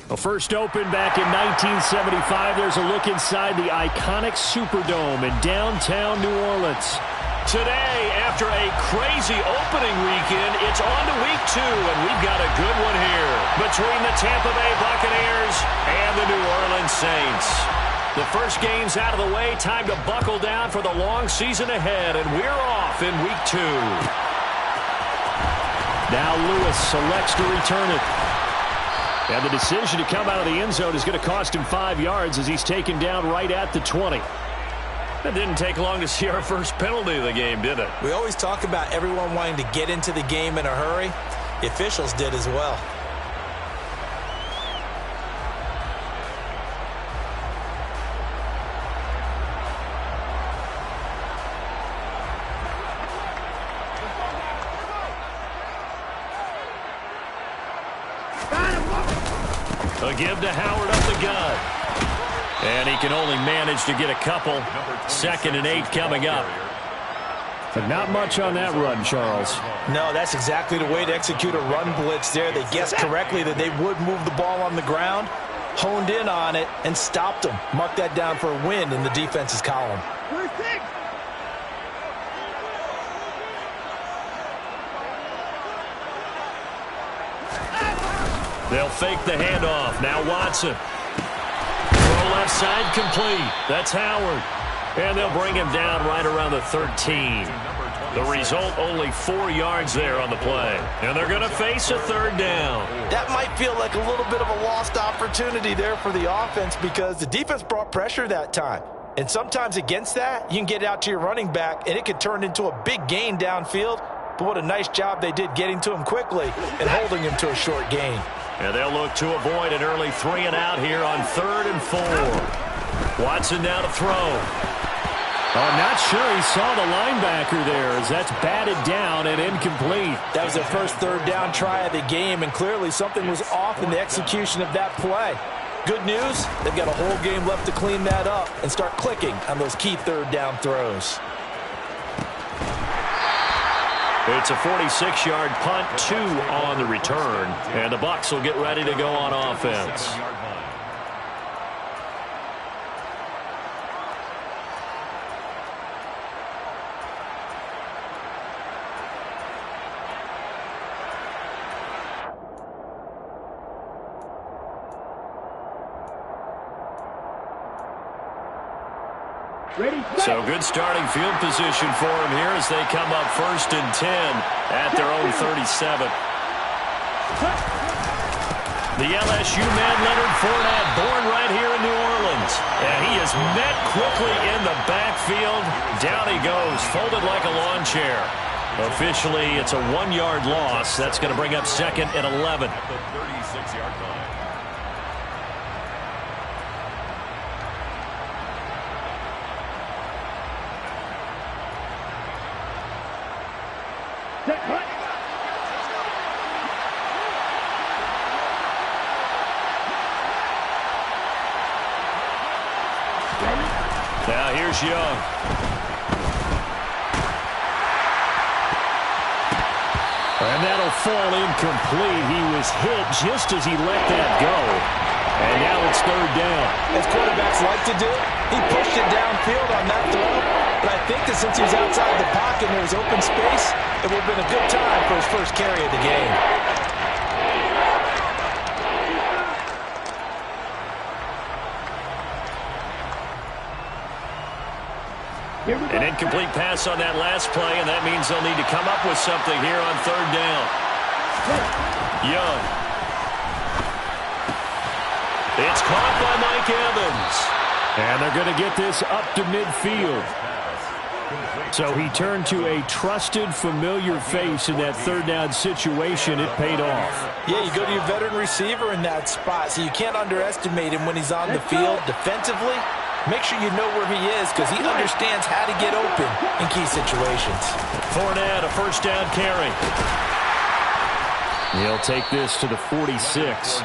Well, first opened back in 1975. There's a look inside the iconic Superdome in downtown New Orleans. Today, after a crazy opening weekend, it's on to week 2, and we've got a good one here between the Tampa Bay Buccaneers and the New Orleans Saints. The first game's out of the way. Time to buckle down for the long season ahead, and we're off in week 2. Now Lewis selects to return it. And the decision to come out of the end zone is going to cost him 5 yards as he's taken down right at the 20. It didn't take long to see our first penalty of the game, did it? We always talk about everyone wanting to get into the game in a hurry. The officials did as well. A give to Howard up the gut. And he can only manage to get a couple. 2nd and 8 coming up. But not much on that run, Charles. No, that's exactly the way to execute a run blitz there. They guessed correctly that they would move the ball on the ground, honed in on it, and stopped them. Mark that down for a win in the defense's column. They'll fake the handoff. Now Watson. Throw left side complete. That's Howard. And they'll bring him down right around the 13. The result, only 4 yards there on the play. And they're going to face a 3rd down. That might feel like a little bit of a lost opportunity there for the offense because the defense brought pressure that time. And sometimes against that, you can get out to your running back, and it could turn into a big gain downfield. But what a nice job they did getting to him quickly and holding him to a short gain. And they'll look to avoid an early 3 and out here on 3rd and 4. Watson now to throw. I'm not sure he saw the linebacker there as that's batted down and incomplete. That was their first 3rd down try of the game, and clearly something was off in the execution of that play. Good news, they've got a whole game left to clean that up and start clicking on those key 3rd down throws. It's a 46-yard punt, 2 on the return, and the Bucs will get ready to go on offense. So good starting field position for him here as they come up 1st and 10 at their own 37. The LSU man, Leonard Fournette, born right here in New Orleans. And he is met quickly in the backfield. Down he goes, folded like a lawn chair. Officially, it's a 1-yard loss. That's going to bring up 2nd and 11. At the 36-yard line. Now here's Young. And that'll fall incomplete. He was hit just as he let that go. And now it's 3rd down. As quarterbacks like to do, he pushed it downfield on that throw. But I think that since he was outside the pocket and there was open space, it would have been a good time for his first carry of the game. An incomplete pass on that last play, and that means they'll need to come up with something here on 3rd down. Young. It's caught by Mike Evans. And they're going to get this up to midfield. So he turned to a trusted, familiar face in that 3rd down situation. It paid off. Yeah, you go to your veteran receiver in that spot, so you can't underestimate him when he's on the field defensively. Make sure you know where he is because he understands how to get open in key situations. Fournette, a 1st down carry. He'll take this to the 46.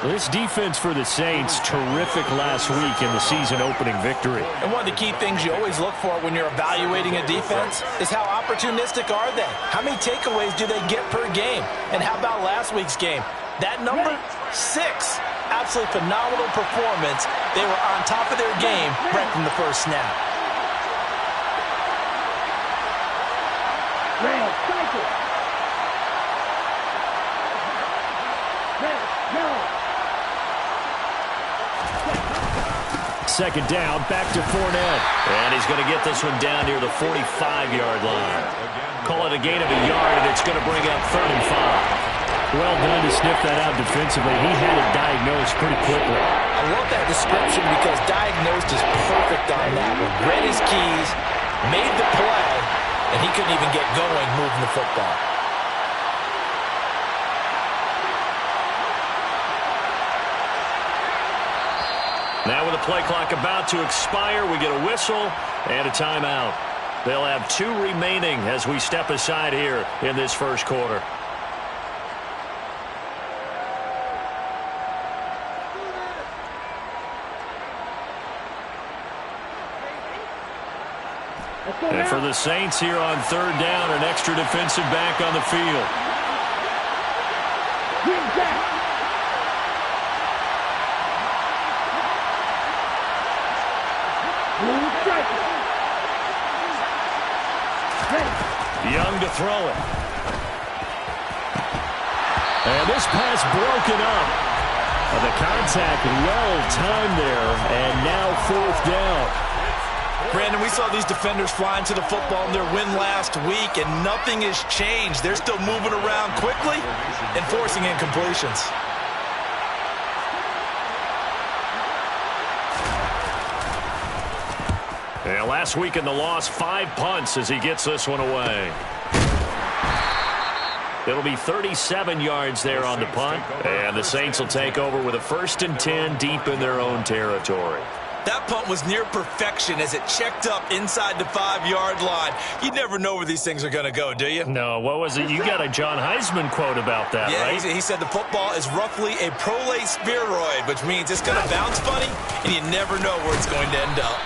This defense for the Saints, terrific last week in the season-opening victory. And one of the key things you always look for when you're evaluating a defense is how opportunistic are they? How many takeaways do they get per game? And how about last week's game? That number, 6. Absolutely phenomenal performance. They were on top of their game right from the first snap. Red, cycle. Red, no. Second down, back to Fournette. And he's going to get this one down near the 45-yard line. Call it a gain of a yard, and it's going to bring up 3rd and 5. Well done to sniff that out defensively. He had it diagnosed pretty quickly. I love that description because diagnosed is perfect on that one. Read his keys, made the play, and he couldn't even get going moving the football. Now with the play clock about to expire, we get a whistle and a timeout. They'll have 2 remaining as we step aside here in this first quarter. And for the Saints here on 3rd down, an extra defensive back on the field. Young to throw it. And this pass broken up. The contact well timed there, and now 4th down. Brandon, we saw these defenders flying to the football in their win last week, and nothing has changed. They're still moving around quickly and forcing incompletions. Yeah, last week in the loss, 5 punts as he gets this one away. It'll be 37 yards there on the punt, and the Saints will take over with a 1st and 10 deep in their own territory. That punt was near perfection as it checked up inside the 5-yard line. You never know where these things are going to go, do you? No, what was it? You got a John Heisman quote about that, yeah, right? He said the football is roughly a prolate spheroid, which means it's going to bounce funny, and you never know where it's going to end up.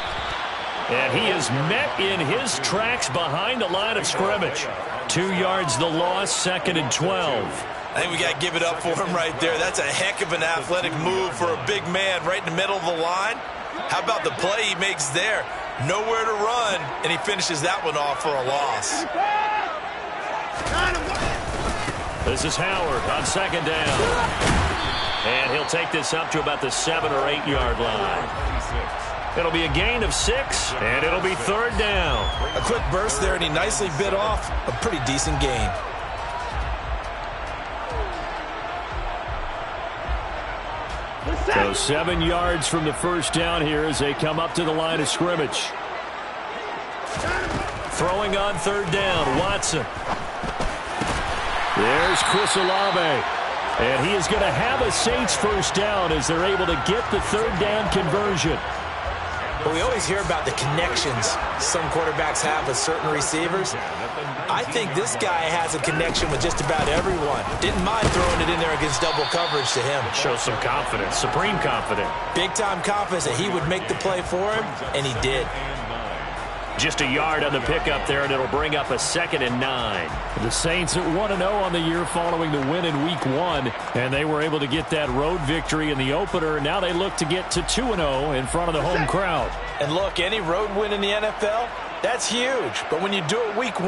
And he is met in his tracks behind the line of scrimmage. 2 yards the loss, 2nd and 12. I think we got to give it up for him right there. That's a heck of an athletic move for a big man right in the middle of the line. How about the play he makes there? Nowhere to run, and he finishes that one off for a loss. This is Howard on 2nd down. And he'll take this up to about the 7 or 8 yard line. It'll be a gain of 6, and it'll be 3rd down. A quick burst there, and he nicely bit off a pretty decent gain. So 7 yards from the first down here as they come up to the line of scrimmage. Throwing on 3rd down, Watson. There's Chris Olave. And he is going to have a Saints first down as they're able to get the 3rd down conversion. Well, we always hear about the connections some quarterbacks have with certain receivers. I think this guy has a connection with just about everyone. Didn't mind throwing it in there against double coverage to him. Shows some confidence, supreme confidence. Big-time confidence that he would make the play for him, and he did. Just a yard on the pickup there, and it'll bring up a 2nd and 9. The Saints at 1-0 on the year following the win in Week 1, and they were able to get that road victory in the opener. Now they look to get to 2-0 in front of the home crowd. And look, any road win in the NFL, that's huge. But when you do it Week 1,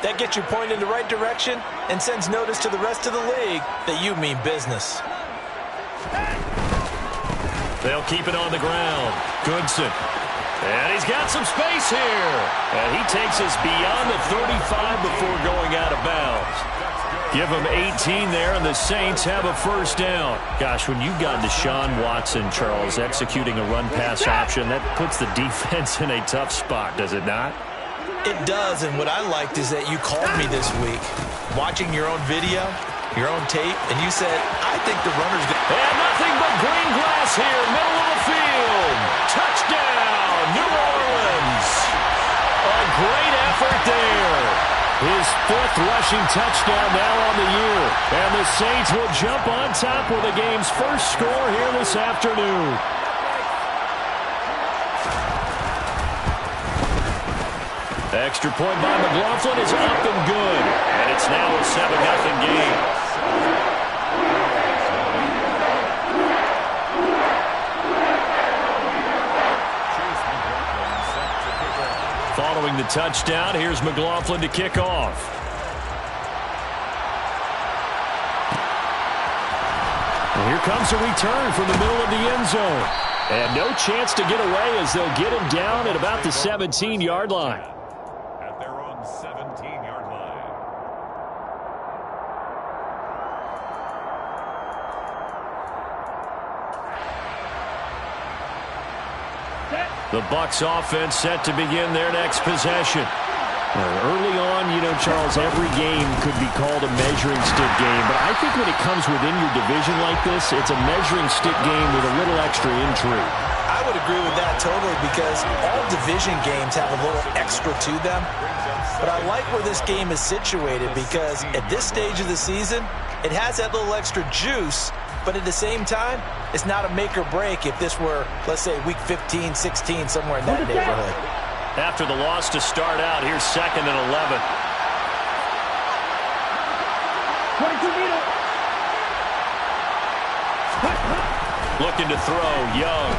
that gets you pointed in the right direction and sends notice to the rest of the league that you mean business. They'll keep it on the ground. Goodson. And he's got some space here. And he takes us beyond the 35 before going out of bounds. Give him 18 there, and the Saints have a first down. Gosh, when you've got Deshaun Watson, Charles, executing a run-pass option, that puts the defense in a tough spot, does it not? It does, and what I liked is that you called me this week, watching your own video, your own tape, and you said, I think the runner's going to... And nothing but green grass here, middle of the field. Touchdown, New Orleans. A great effort there. His 5th rushing touchdown now on the year. And the Saints will jump on top with the game's first score here this afternoon. Extra point by McLaughlin is up and good. And it's now a 7-0 game. touchdown. Here's McLaughlin to kick off. And here comes a return from the middle of the end zone. And no chance to get away as they'll get him down at about the 17-yard line. At their own 17-yard line. The Bucs offense set to begin their next possession. Early on, Charles, every game could be called a measuring stick game. But I think when it comes within your division like this, it's a measuring stick game with a little extra intrigue. I would agree with that totally because all division games have a little extra to them. But I like where this game is situated because at this stage of the season, it has that little extra juice. But at the same time, it's not a make or break if this were, let's say, week 15, 16, somewhere in that neighborhood. After the loss to start out, here's 2nd and 11. 22 meters. Looking to throw, Young.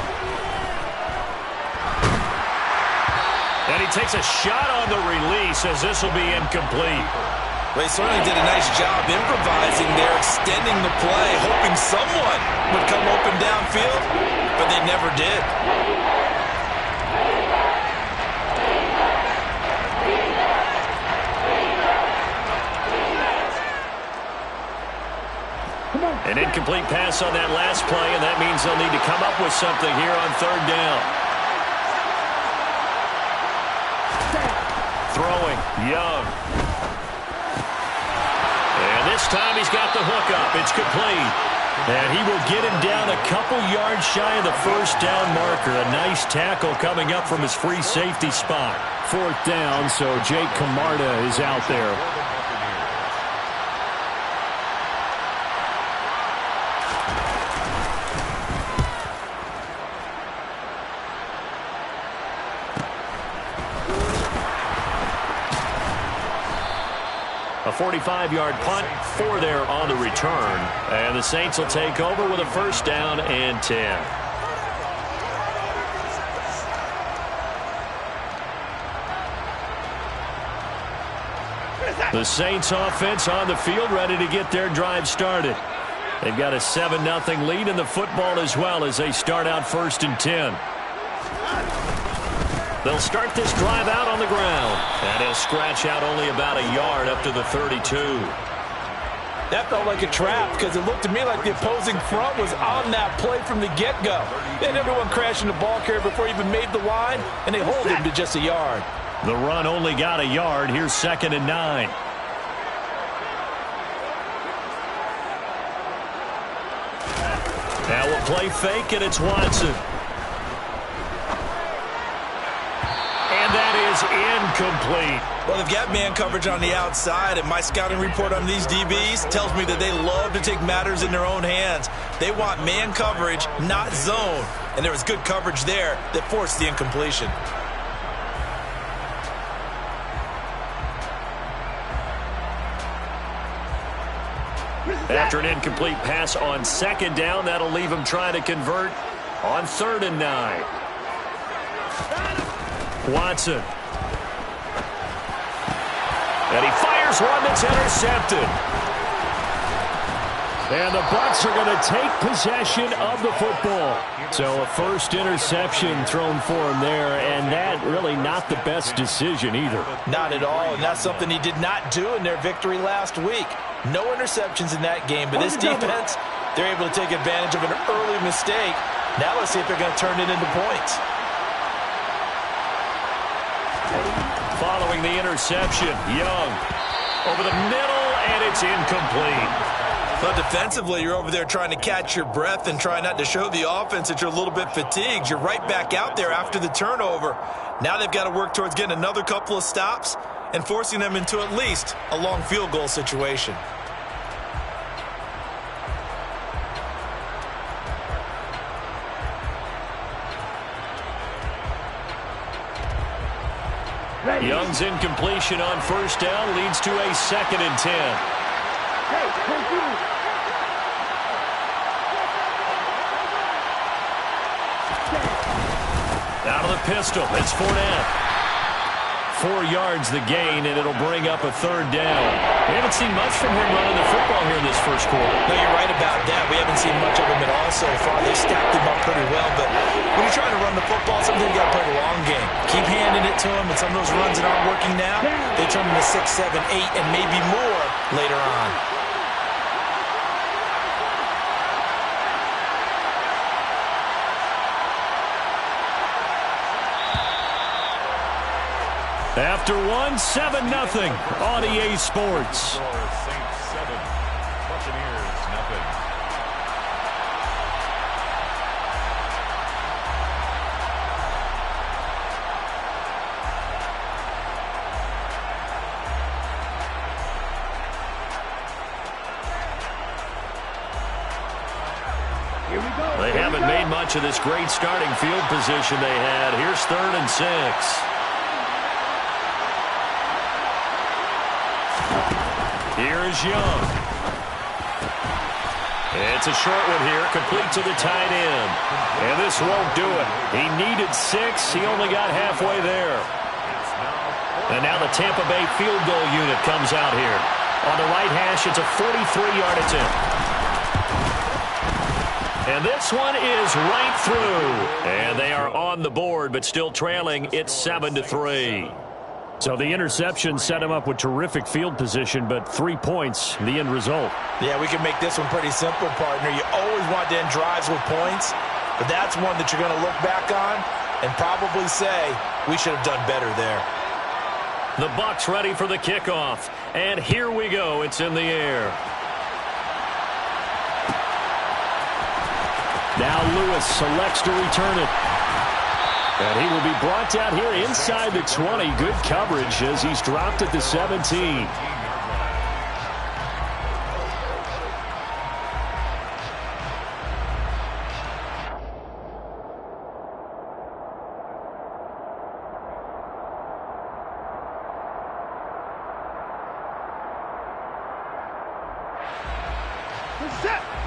And he takes a shot on the release as this will be incomplete. Well, he certainly did a nice job improvising there, extending the play, hoping someone would come open downfield, but they never did. An incomplete pass on that last play, and that means they'll need to come up with something here on 3rd down. Throwing, Young. And this time he's got the hook up. It's complete. And he will get him down a couple yards shy of the 1st down marker. A nice tackle coming up from his free safety spot. 4th down, so Jake Camarda is out there. A 45-yard punt, 4 there on the return. And the Saints will take over with a 1st down and 10. The Saints offense on the field ready to get their drive started. They've got a 7-0 lead in the football as well as they start out 1st and 10. They'll start this drive out on the ground. And he'll scratch out only about a yard up to the 32. That felt like a trap because it looked to me like the opposing front was on that play from the get-go. They had everyone crashing the ball carrier before he even made the line, and they hold him to just a yard. The run only got a yard. Here's 2nd and 9. Now we'll play fake, and it's Watson. That is incomplete. Well, they've got man coverage on the outside, and my scouting report on these DBs tells me that they love to take matters in their own hands. They want man coverage, not zone. And there was good coverage there that forced the incompletion. After an incomplete pass on 2nd down, that'll leave him trying to convert on 3rd and 9. Watson. And he fires one that's intercepted. And the Bucs are going to take possession of the football. So a 1st interception thrown for him there, and that really not the best decision either. Not at all, and that's something he did not do in their victory last week. No interceptions in that game, but this defense, they're able to take advantage of an early mistake. Now let's see if they're going to turn it into points. Following the interception, Young over the middle, and it's incomplete. But defensively, you're over there trying to catch your breath and try not to show the offense that you're a little bit fatigued. You're right back out there after the turnover. Now they've got to work towards getting another couple of stops and forcing them into at least a long field goal situation. Young's incompletion on 1st down leads to a 2nd and 10. Out of the pistol, it's Fournette. 4 yards the gain, and it'll bring up a 3rd down. We haven't seen much from him running the football here in this first quarter. No, you're right about that. We haven't seen much of him at all so far. They stacked him up pretty well, but when you're trying to run the football, sometimes you got to play the long game. Keep handing it to him, and some of those runs that aren't working now, they turn into 6, 7, 8, and maybe more later on. After 1, 7-0 on EA Sports. Saints 7, Buccaneers nothing. They haven't made much of this great starting field position they had. Here's 3rd and 6. Here's Young. It's a short one here, complete to the tight end. And this won't do it. He needed 6. He only got halfway there. And now the Tampa Bay field goal unit comes out here. On the right hash, it's a 43-yard attempt. And this one is right through. And they are on the board, but still trailing. It's 7-3. So the interception set him up with terrific field position, but 3 points, the end result. Yeah, we can make this one pretty simple, partner. You always want to end drives with points, but that's one that you're going to look back on and probably say, we should have done better there. The Bucs ready for the kickoff. And here we go. It's in the air. Now Lewis selects to return it. And he will be brought down here inside the 20. Good coverage as he's dropped at the 17.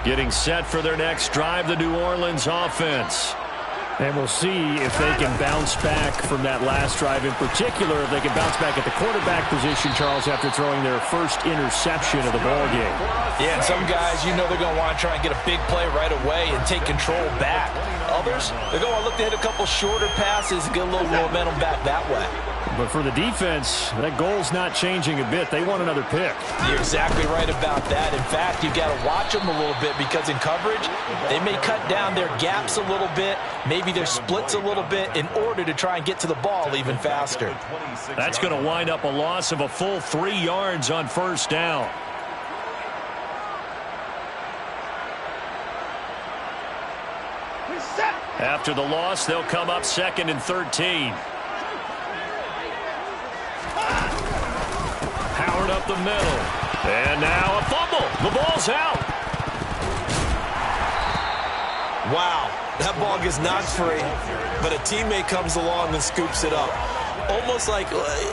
Getting set for their next drive, the New Orleans offense. And we'll see if they can bounce back from that last drive. In particular, if they can bounce back at the quarterback position, Charles, after throwing their first interception of the ballgame. Yeah, and some guys, you know they're going to want to try and get a big play right away and take control back. Others, they're going to look to hit a couple shorter passes and get a little momentum back that way. But for the defense, that goal's not changing a bit. They want another pick. You're exactly right about that. In fact, you've got to watch them a little bit because in coverage, they may cut down their gaps a little bit, maybe their splits a little bit in order to try and get to the ball even faster. That's going to wind up a loss of a full 3 yards on first down. After the loss, they'll come up 2nd and 13. Howard up the middle. And now a fumble. The ball's out. Wow, that ball gets knocked free, but a teammate comes along and scoops it up.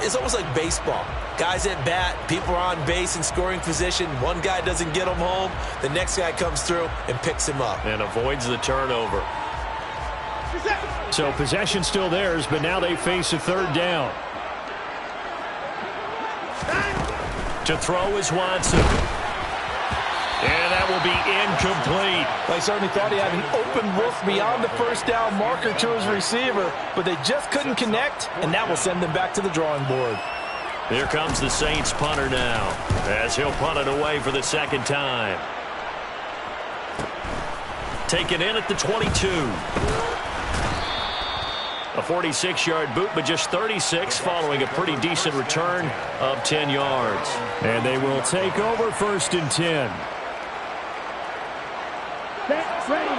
It's almost like baseball. Guys at bat, people are on base in scoring position. One guy doesn't get him home. The next guy comes through and picks him up. And avoids the turnover. So possession still theirs, but now they face a 3rd down. To throw is Watson. And that will be incomplete. They certainly thought he had an open look beyond the first down marker to his receiver, but they just couldn't connect, and that will send them back to the drawing board. Here comes the Saints punter now, as he'll punt it away for the 2nd time. Taken in at the 22. A 46-yard boot, but just 36 following a pretty decent return of 10 yards. And they will take over 1st and 10.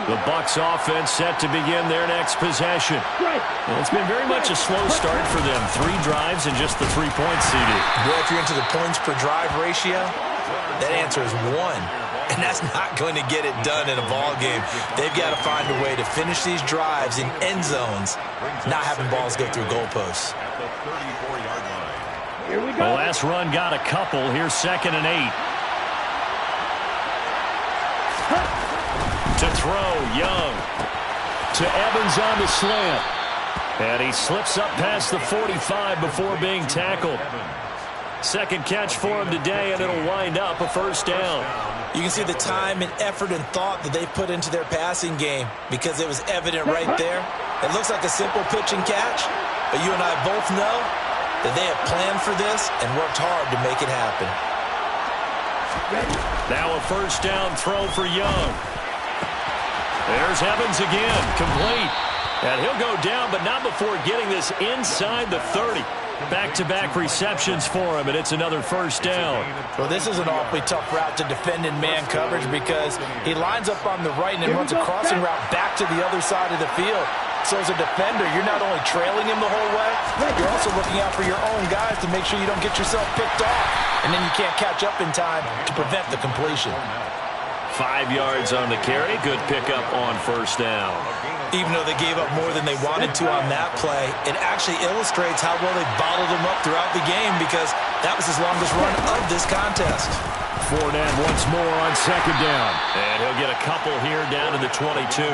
The Bucs offense set to begin their next possession. And it's been very much a slow start for them. 3 drives and just the 3 points, CD. Well, if you're into the points per drive ratio, that answer is 1. And that's not going to get it done in a ball game. They've got to find a way to finish these drives in end zones, not having balls go through goalposts. The last run got a couple. Here's 2nd and 8. To throw, Young. To Evans on the slant. And he slips up past the 45 before being tackled. Second catch for him today, and it'll wind up a first down. You can see the time and effort and thought that they put into their passing game because it was evident right there. It looks like a simple pitch and catch, but you and I both know that they have planned for this and worked hard to make it happen. Now a first down throw for Young. There's Evans again, complete. And he'll go down, but not before getting this inside the 30. Back-to-back receptions for him, and it's another first down. Well, this is an awfully tough route to defend in man coverage because he lines up on the right and then runs a crossing route back to the other side of the field. So as a defender, you're not only trailing him the whole way, you're also looking out for your own guys to make sure you don't get yourself picked off. And then you can't catch up in time to prevent the completion. 5 yards on the carry. Good pickup on first down. Even though they gave up more than they wanted to on that play, it actually illustrates how well they bottled him up throughout the game because that was his longest run of this contest. Fournette once more on second down. And he'll get a couple here down to the 22.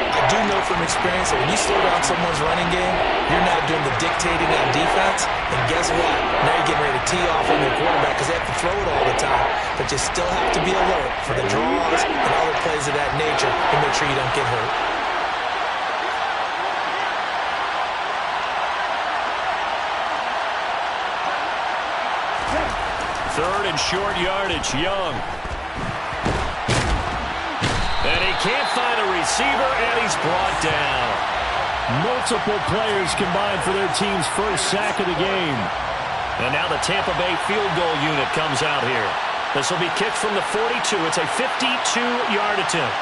I do know from experience that when you slow down someone's running game, you're now doing the dictating on defense. And guess what? Now you're getting ready to tee off on your quarterback because they have to throw it all the time. But you still have to be alert for the draws and other plays of that nature to make sure you don't get hurt. Third and short yardage, Young. And he can't find a receiver, and he's brought down. Multiple players combined for their team's first sack of the game. And now the Tampa Bay field goal unit comes out here. This will be kicked from the 42. It's a 52-yard attempt.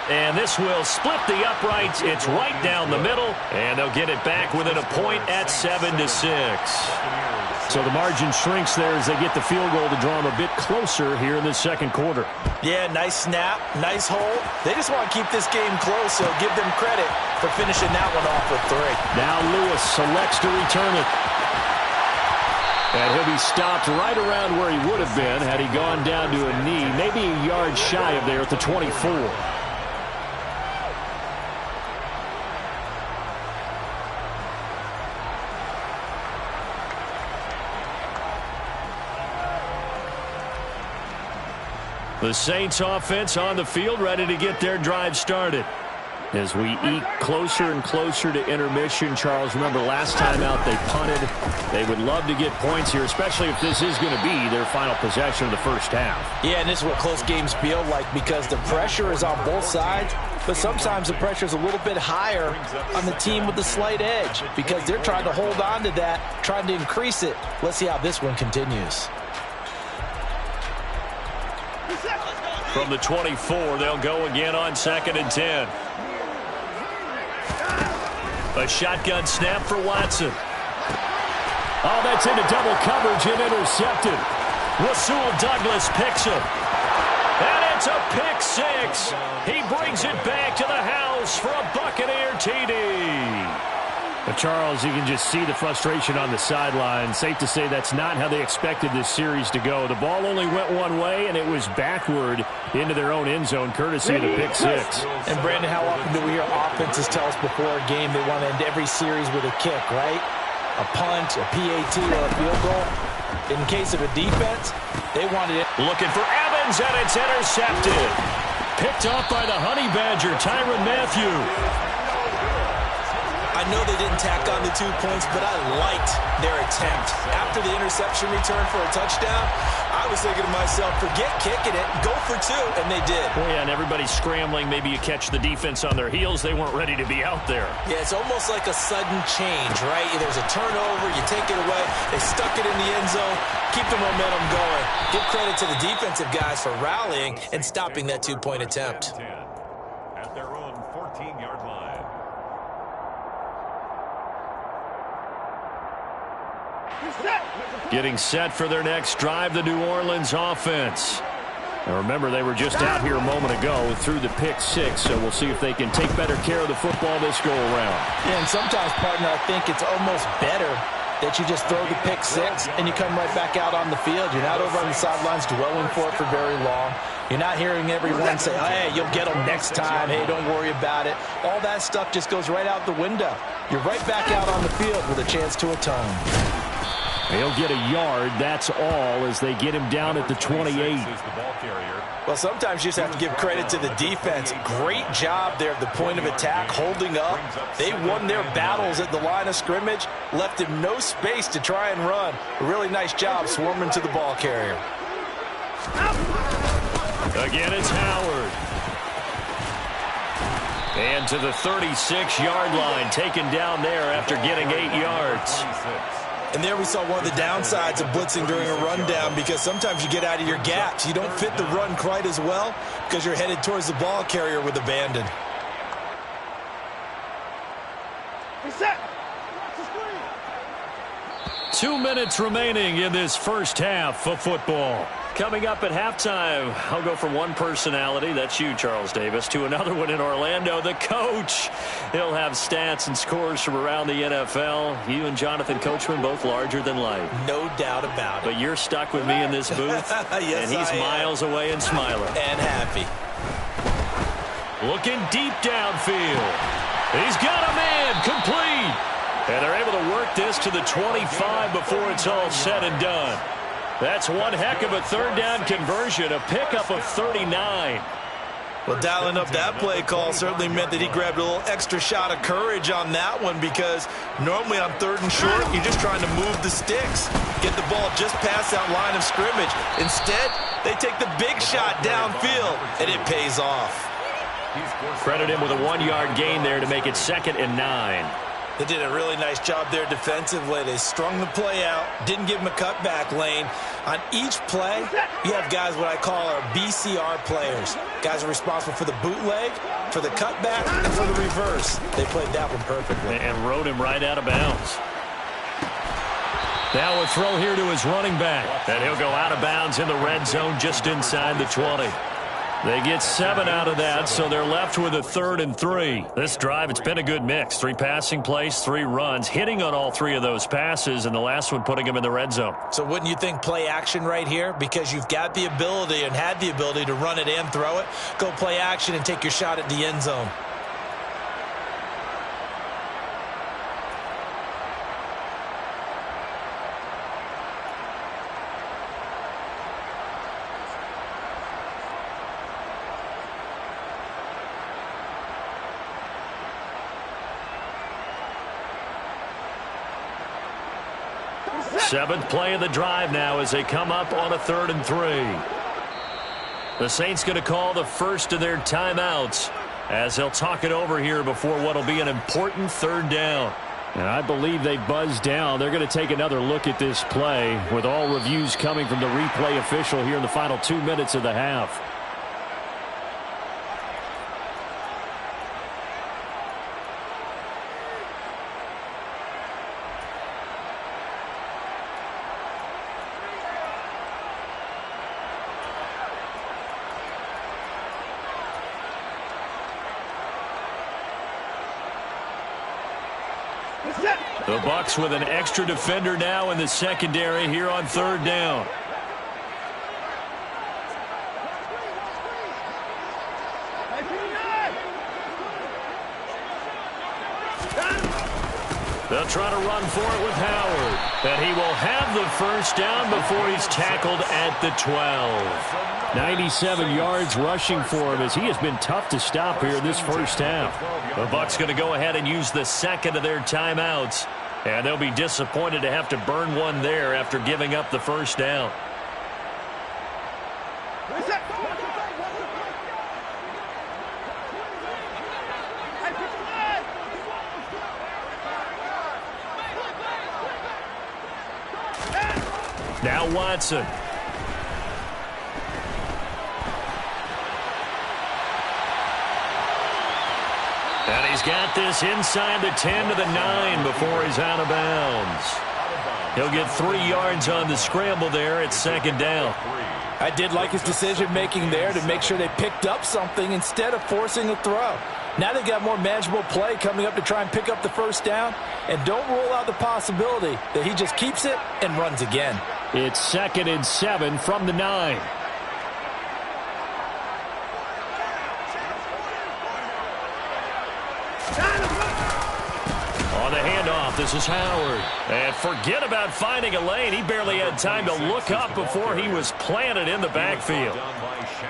And this will split the uprights. It's right down the middle, and they'll get it back within a point at 7-6. So the margin shrinks there as they get the field goal to draw them a bit closer here in the second quarter. Yeah, nice snap, nice hole. They just want to keep this game close, so give them credit for finishing that one off with 3. Now Lewis selects to return it. And he'll be stopped right around where he would have been had he gone down to a knee, maybe a yard shy of there at the 24. The Saints offense on the field, ready to get their drive started. As we eke closer and closer to intermission, Charles, remember last time out they punted. They would love to get points here, especially if this is going to be their final possession of the first half. Yeah, and this is what close games feel like because the pressure is on both sides, but sometimes the pressure is a little bit higher on the team with the slight edge because they're trying to hold on to that, trying to increase it. Let's see how this one continues. From the 24, they'll go again on 2nd and 10. A shotgun snap for Watson. Oh, that's into double coverage and intercepted. Rasul Douglas picks him. And it's a pick 6. He brings it back to the house for a Buccaneer TD. But Charles, you can just see the frustration on the sideline. Safe to say that's not how they expected this series to go. The ball only went one way, and it was backward into their own end zone, courtesy of the pick 6. And, Brandon, how often do we hear offenses tell us before a game they want to end every series with a kick, right? A punt, a PAT, or a field goal. In case of a defense, they wanted it. Looking for Evans, and it's intercepted. Picked off by the Honey Badger, Tyrann Mathieu. I know they didn't tack on the 2 points, but I liked their attempt. After the interception return for a touchdown, I was thinking to myself, forget kicking it, go for 2, and they did. Well, yeah, and everybody's scrambling. Maybe you catch the defense on their heels. They weren't ready to be out there. Yeah, it's almost like a sudden change, right? There's a turnover, you take it away, they stuck it in the end zone, keep the momentum going. Give credit to the defensive guys for rallying and stopping that 2-point attempt. At their own 14-yard line. Getting set for their next drive, the New Orleans offense. Now remember, they were just out here a moment ago through the pick 6, so we'll see if they can take better care of the football this go-around. Yeah, and sometimes, partner, I think it's almost better that you just throw the pick six and you come right back out on the field. You're not over on the sidelines dwelling for it for very long. You're not hearing everyone say, hey, you'll get them next time. Hey, don't worry about it. All that stuff just goes right out the window. You're right back out on the field with a chance to atone. He'll get a yard, that's all, as they get him down at the 28. Well, sometimes you just have to give credit to the defense. Great job there at the point of attack, holding up. They won their battles at the line of scrimmage, left him no space to try and run. A really nice job swarming to the ball carrier. Again, it's Howard. And to the 36-yard line, taken down there after getting 8 yards. And there we saw one of the downsides of blitzing during a rundown, because sometimes you get out of your gaps. You don't fit the run quite as well because you're headed towards the ball carrier with abandon. Reset. 2 minutes remaining in this first half of football. Coming up at halftime, I'll go from one personality, that's you, Charles Davis, to another one in Orlando, the coach. He'll have stats and scores from around the NFL. You and Jonathan Coachman, both larger than life. No doubt about it. But you're stuck with me in this booth, yes, and he's miles away and smiling. And happy. Looking deep downfield. He's got a man, complete. And they're able to work this to the 25 before it's all said and done. That's one heck of a third down conversion, a pickup of 39. Well, dialing up that play call certainly meant that he grabbed a little extra shot of courage on that one, because normally on 3rd and short, you're just trying to move the sticks, get the ball just past that line of scrimmage. Instead, they take the big shot downfield, and it pays off. Credit him with a 1-yard gain there to make it 2nd and 9. They did a really nice job there defensively. They strung the play out, didn't give him a cutback lane. On each play, you have guys what I call our BCR players. Guys are responsible for the bootleg, for the cutback, and for the reverse. They played that one perfectly. And rode him right out of bounds. Now a throw here to his running back. And he'll go out of bounds in the red zone just inside the 20. They get 7 out of that, so they're left with a 3rd and 3. This drive, it's been a good mix. 3 passing plays, 3 runs, hitting on all 3 of those passes, and the last one putting them in the red zone. So wouldn't you think play action right here? Because you've got the ability and had the ability to run it and throw it. Go play action and take your shot at the end zone. Seventh play of the drive now as they come up on a 3rd and 3. The Saints going to call the first of their timeouts as they'll talk it over here before what will be an important 3rd down. And I believe they buzzed down. They're going to take another look at this play with all reviews coming from the replay official here in the final 2 minutes of the half. The Bucs with an extra defender now in the secondary here on 3rd down. They'll try to run for it with Howard. And he will have the first down before he's tackled at the 12. 97 yards rushing for him as he has been tough to stop here in this first half. The Bucs going to go ahead and use the 2nd of their timeouts. And they'll be disappointed to have to burn one there after giving up the first down. Now Watson. And he's got this inside the 10 to the 9 before he's out of bounds. He'll get 3 yards on the scramble there at 2nd down. I did like his decision-making there to make sure they picked up something instead of forcing a throw. Now they've got more manageable play coming up to try and pick up the first down. And don't rule out the possibility that he just keeps it and runs again. It's 2nd and 7 from the 9. On the handoff, this is Howard. And forget about finding a lane. He barely had time to look up before he was planted in the backfield.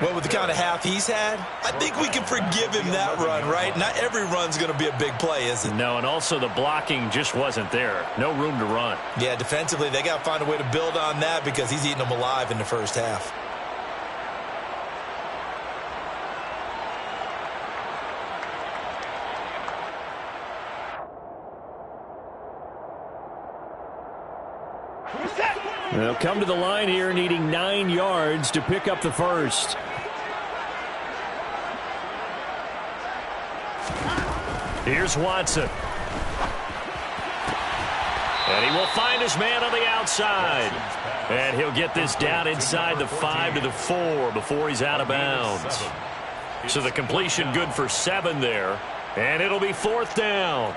Well, with the kind of half he's had, I think we can forgive him that run, right? Not every run's going to be a big play, is it? No, and also the blocking just wasn't there. No room to run. Yeah, defensively, they got to find a way to build on that because he's eating them alive in the first half. They'll come to the line here needing 9 yards to pick up the first. Here's Watson. And he will find his man on the outside. And he'll get this down inside the 5 to the 4 before he's out of bounds. So the completion good for 7 there. And it'll be 4th down.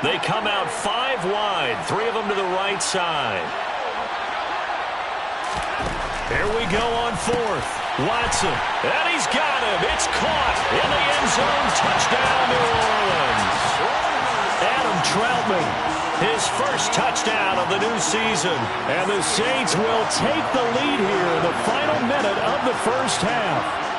They come out 5 wide, 3 of them to the right side. Here we go on 4th. Watson, and he's got him. It's caught in the end zone. Touchdown, New Orleans. Adam Troutman, his first touchdown of the new season. And the Saints will take the lead here in the final minute of the first half.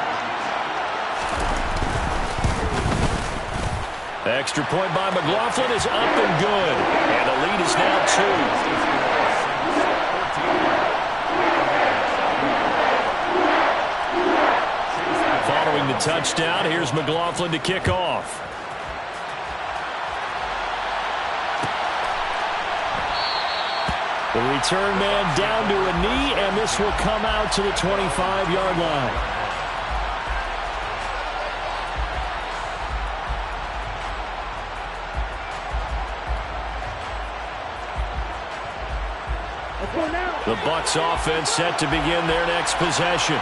Extra point by McLaughlin is up and good. And the lead is now 2. Following the touchdown, here's McLaughlin to kick off. The return man down to a knee, and this will come out to the 25-yard line. The Bucs offense set to begin their next possession.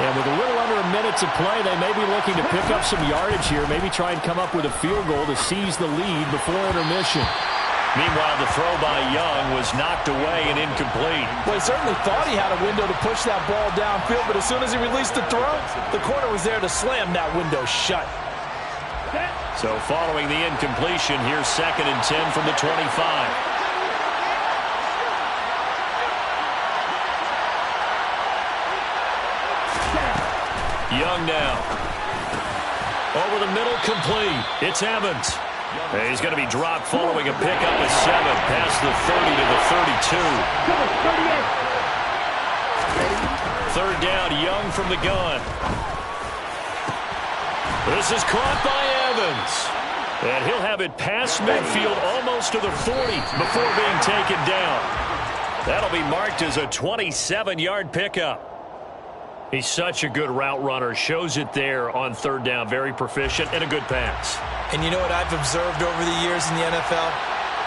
And with a little under a minute to play, they may be looking to pick up some yardage here, maybe try and come up with a field goal to seize the lead before intermission. Meanwhile, the throw by Young was knocked away and incomplete. Well, he certainly thought he had a window to push that ball downfield, but as soon as he released the throw, the corner was there to slam that window shut. So following the incompletion, here's 2nd and 10 from the 25. Young now. Over the middle, complete. It's Evans. And he's going to be dropped following a pickup of 7 past the 30 to the 32. 3rd down, Young from the gun. This is caught by Evans. And he'll have it past midfield almost to the 40 before being taken down. That'll be marked as a 27-yard pickup. He's such a good route runner. Shows it there on 3rd down. Very proficient and a good pass. And you know what I've observed over the years in the NFL?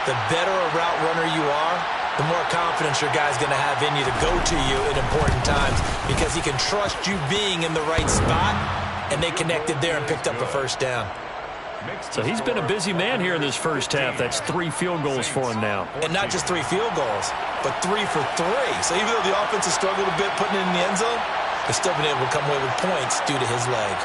The better a route runner you are, the more confidence your guy's going to have in you to go to you at important times because he can trust you being in the right spot, and they connected there and picked up a first down. So he's been a busy man here in this first half. That's 3 field goals for him now. And not just 3 field goals, but 3 for 3. So even though the offense has struggled a bit putting it in the end zone, they've still been able to come away with points due to his leg.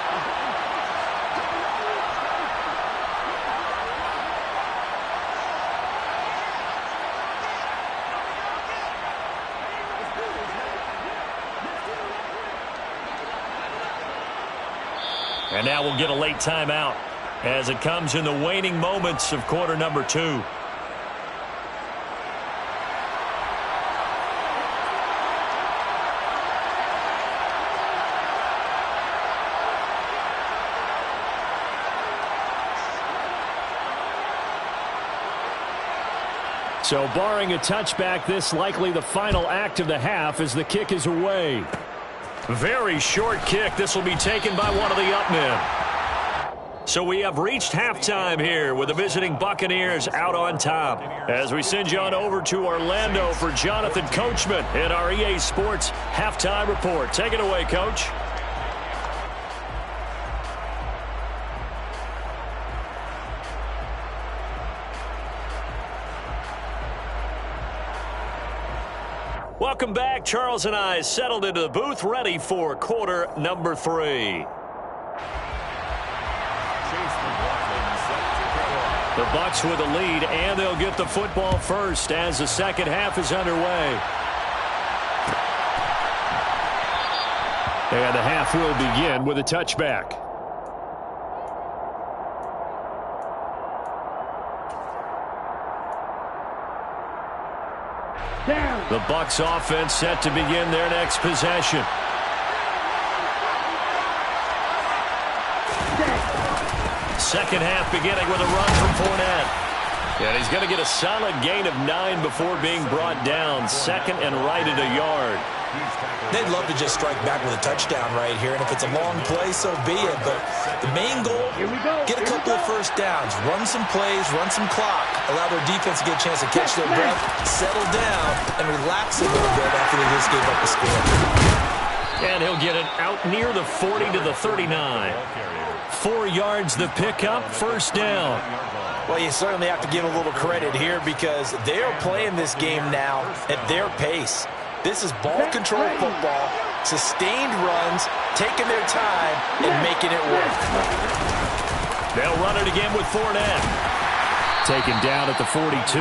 And now we'll get a late timeout as it comes in the waning moments of quarter number 2. So barring a touchback, this likely the final act of the half as the kick is away. Very short kick. This will be taken by one of the up men. So we have reached halftime here with the visiting Buccaneers out on top. As we send you on over to Orlando for Jonathan Coachman in our EA Sports Halftime Report. Take it away, Coach. Welcome back. Charles and I settled into the booth ready for quarter number 3. The Bucs with a lead, and they'll get the football first as the second half is underway. And the half will begin with a touchback. The Bucs offense set to begin their next possession. Second half beginning with a run from Fournette. And he's going to get a solid gain of 9 before being brought down. Second and right at a yard. They'd love to just strike back with a touchdown right here, and if it's a long play, so be it. But the main goal, get a couple of first downs, run some plays, run some clock, allow their defense to get a chance to catch their breath, settle down, and relax a little bit after they just gave up the score. And he'll get it out near the 40 to the 39. 4 yards the pickup, first down. Well, you certainly have to give a little credit here because they are playing this game now at their pace. This is ball control football, sustained runs, taking their time, and making it work. They'll run it again with Fournette. Taken down at the 42.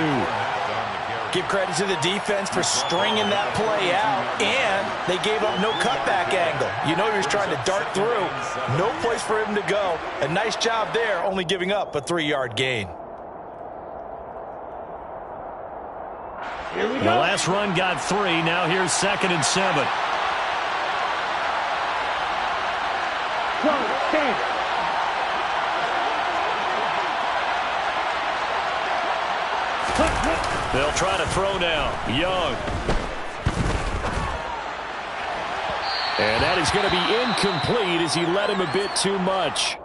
Give credit to the defense for stringing that play out, and they gave up no cutback angle. You know he was trying to dart through. No place for him to go. A nice job there, only giving up a 3-yard gain. The last run got 3. Now here's 2nd and 7. They'll try to throw now. Young. And that is going to be incomplete as he led him a bit too much.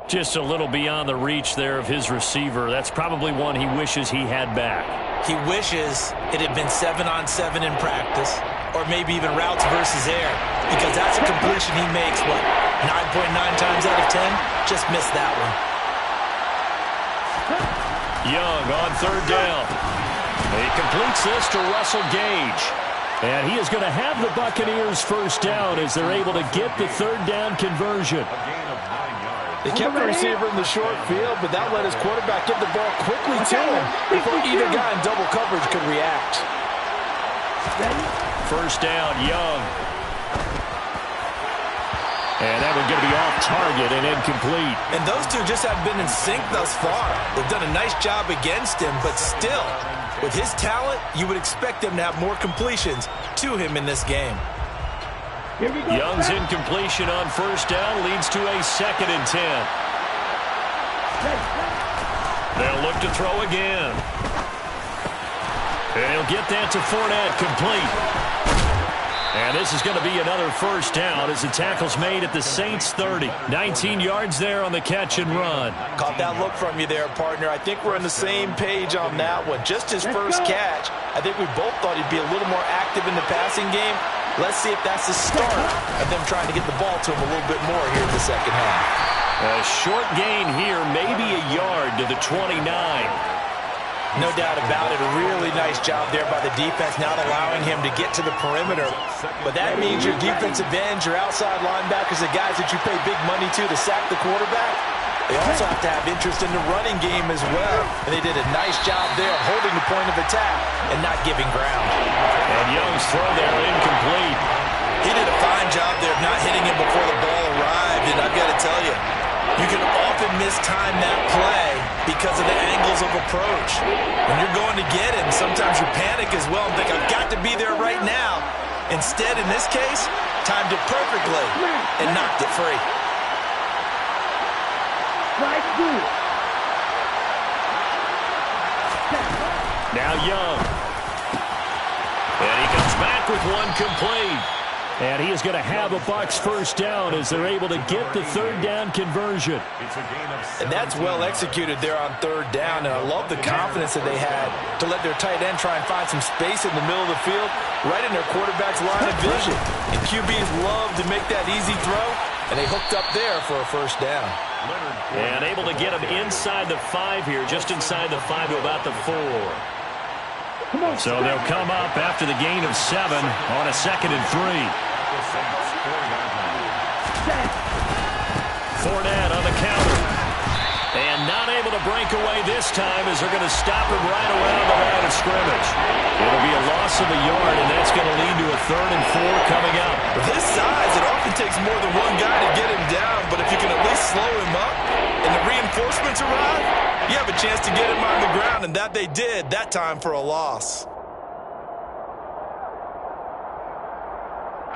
Just a little beyond the reach there of his receiver. That's probably one he wishes he had back. He wishes it had been 7-on-7 in practice, or maybe even routes versus air, because that's a completion he makes, 9.9 times out of 10? Just missed that one. Young on 3rd down. He completes this to Russell Gage. And he is going to have the Buccaneers first down as they're able to get the 3rd down conversion. They kept the receiver in the short field, but that let his quarterback get the ball quickly to him before either guy in double coverage could react. First down, Young. And that one's going to be off target and incomplete. And those two just haven't been in sync thus far. They've done a nice job against him, but still, with his talent, you would expect him to have more completions to him in this game. Young's incompletion on first down leads to a 2nd and 10. They'll look to throw again. And he'll get that to Fournette, complete. And this is going to be another first down as the tackle's made at the Saints 30. 19 yards there on the catch and run. Caught that look from you there, partner. I think we're on the same page on that one. Just his first catch, I think we both thought he'd be a little more active in the passing game. Let's see if that's the start of them trying to get the ball to him a little bit more here in the second half. A short gain here, maybe a yard to the 29. No doubt about it. A really nice job there by the defense, not allowing him to get to the perimeter. But that means your defensive ends, your outside linebackers, the guys that you pay big money to sack the quarterback, they also have to have interest in the running game as well. And they did a nice job there holding the point of attack and not giving ground. And Young's throw there incomplete. He did a fine job there of not hitting him before the ball arrived. And I've got to tell you, you can often mistime that play because of the angles of approach. When you're going to get him, sometimes you panic as well and think, I've got to be there right now. Instead, in this case, timed it perfectly and knocked it free. Now Young. And he comes back with one complete. And he is going to have a Bucs first down as they're able to get the third down conversion. And that's well executed there on third down. And I love the confidence that they had to let their tight end try and find some space in the middle of the field, right in their quarterback's line of vision. And QBs love to make that easy throw, and they hooked up there for a first down. And able to get him inside the 5 here, just inside the 5 to about the 4. So they'll come up after the gain of 7 on a 2nd and 3. Fournette on the counter. And not able to break away this time as they're going to stop him right around the line of scrimmage. It'll be a loss of a yard, and that's going to lead to a 3rd and 4 coming up. With his size, it often takes more than one guy to get him down, but if you can at least slow him up and the reinforcements arrive, you have a chance to get him on the ground, and that they did that time for a loss.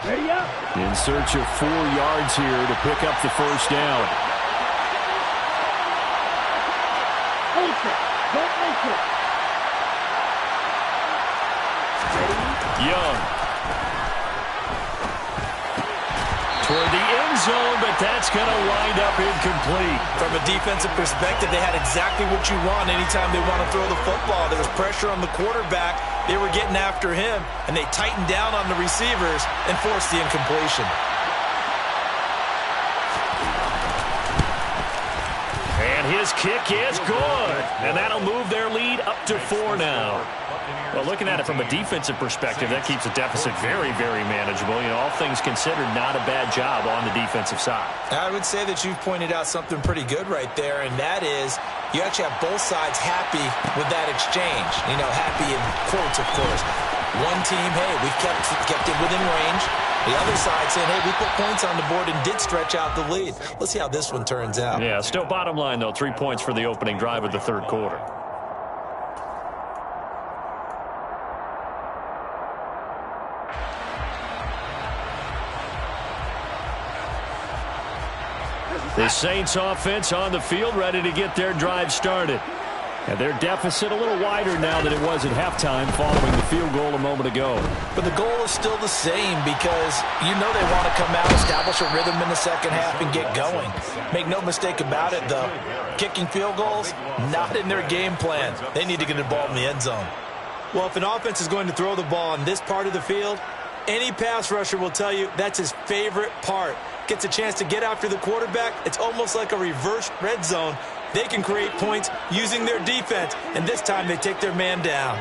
Ready up. In search of 4 yards here to pick up the first down. Young. Toward the end zone, but that's going to wind up incomplete. From a defensive perspective, they had exactly what you want anytime they want to throw the football. There was pressure on the quarterback. They were getting after him, and they tightened down on the receivers and forced the incompletion. And his kick is good. And that'll move their lead up to 4 now. Well, looking at it from a defensive perspective, that keeps the deficit very, very manageable. You know, all things considered, not a bad job on the defensive side. I would say that you've pointed out something pretty good right there, and that is you actually have both sides happy with that exchange. You know, happy in quotes, of course. One team, hey, we kept it within range. The other side saying, hey, we put points on the board and did stretch out the lead. Let's see how this one turns out. Yeah, still bottom line, though, 3 points for the opening drive of the 3rd quarter. The Saints offense on the field, ready to get their drive started. And their deficit a little wider now than it was at halftime following the field goal a moment ago. But the goal is still the same because you know they want to come out, establish a rhythm in the second half, and get going. Make no mistake about it, though. Kicking field goals, not in their game plan. They need to get the ball in the end zone. Well, if an offense is going to throw the ball on this part of the field, any pass rusher will tell you that's his favorite part. Gets a chance to get after the quarterback. It's almost like a reverse red zone. They can create points using their defense, and this time they take their man down.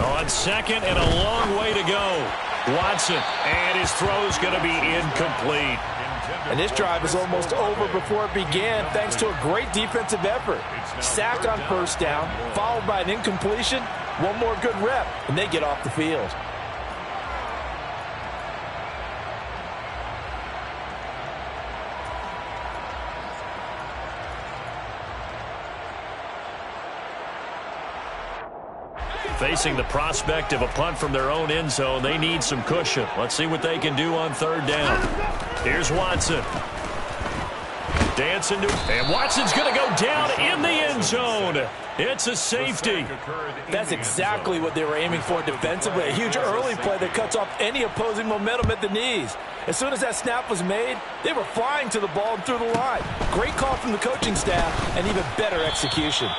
On 2nd and a long way to go. Watson, and his throw's going to be incomplete. And this drive is almost over before it began thanks to a great defensive effort. Sack on first down, followed by an incompletion. One more good rep, and they get off the field. Facing the prospect of a punt from their own end zone, they need some cushion. Let's see what they can do on 3rd down. Here's Watson. Dancing to, and Watson's going to go down in the end zone. It's a safety. That's exactly what they were aiming for defensively. A huge early play that cuts off any opposing momentum at the knees. As soon as that snap was made, they were flying to the ball and through the line. Great call from the coaching staff and even better execution.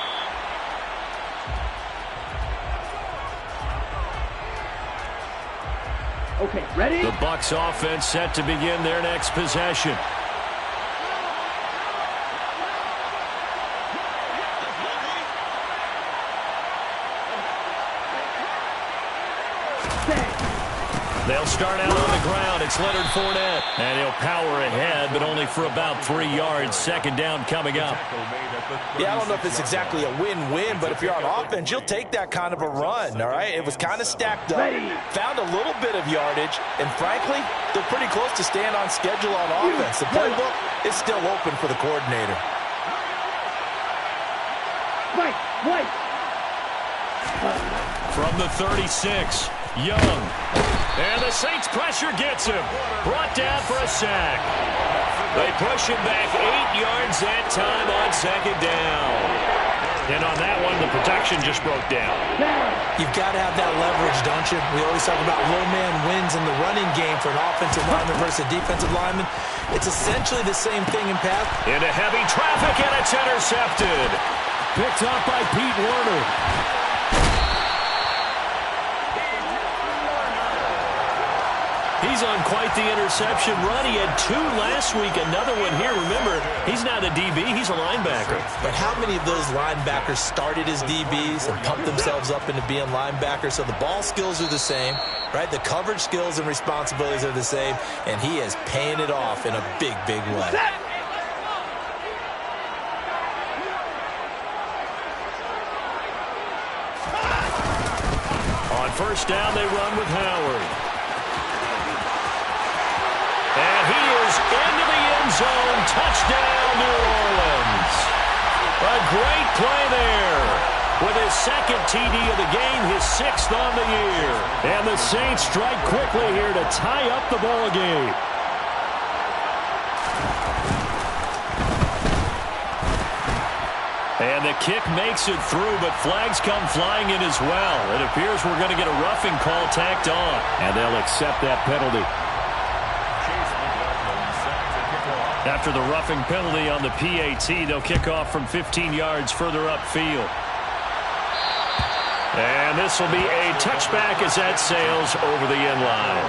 Okay, ready? The Bucs offense set to begin their next possession. They'll start out on the ground. It's Leonard Fournette. And he'll power ahead, but only for about 3 yards. 2nd down coming up. Yeah, I don't know if it's exactly a win-win, but if you're on offense, you'll take that kind of a run, all right? It was kind of stacked up, found a little bit of yardage, and frankly, they're pretty close to staying on schedule on offense. The playbook is still open for the coordinator. Wait. From the 36, Young. And the Saints pressure gets him. Brought down for a sack. They push him back 8 yards that time on 2nd down. And on that one, the protection just broke down. You've got to have that leverage, don't you? We always talk about low man wins in the running game for an offensive lineman versus a defensive lineman. It's essentially the same thing in pass. Into heavy traffic, and it's intercepted. Picked up by Pete Werner. He's on quite the interception run. He had 2 last week, another one here. Remember, he's not a DB, he's a linebacker. But how many of those linebackers started as DBs and pumped themselves up into being linebackers? So the ball skills are the same, right? The coverage skills and responsibilities are the same, and he is paying it off in a big, big way. On first down, they run with Howard. And he is into the end zone. Touchdown, New Orleans. A great play there. With his second TD of the game, his 6th on the year. And the Saints strike quickly here to tie up the ball game. And the kick makes it through, but flags come flying in as well. It appears we're going to get a roughing call tacked on. And they'll accept that penalty. After the roughing penalty on the PAT, they'll kick off from 15 yards further upfield. And this will be a touchback as that sails over the end line.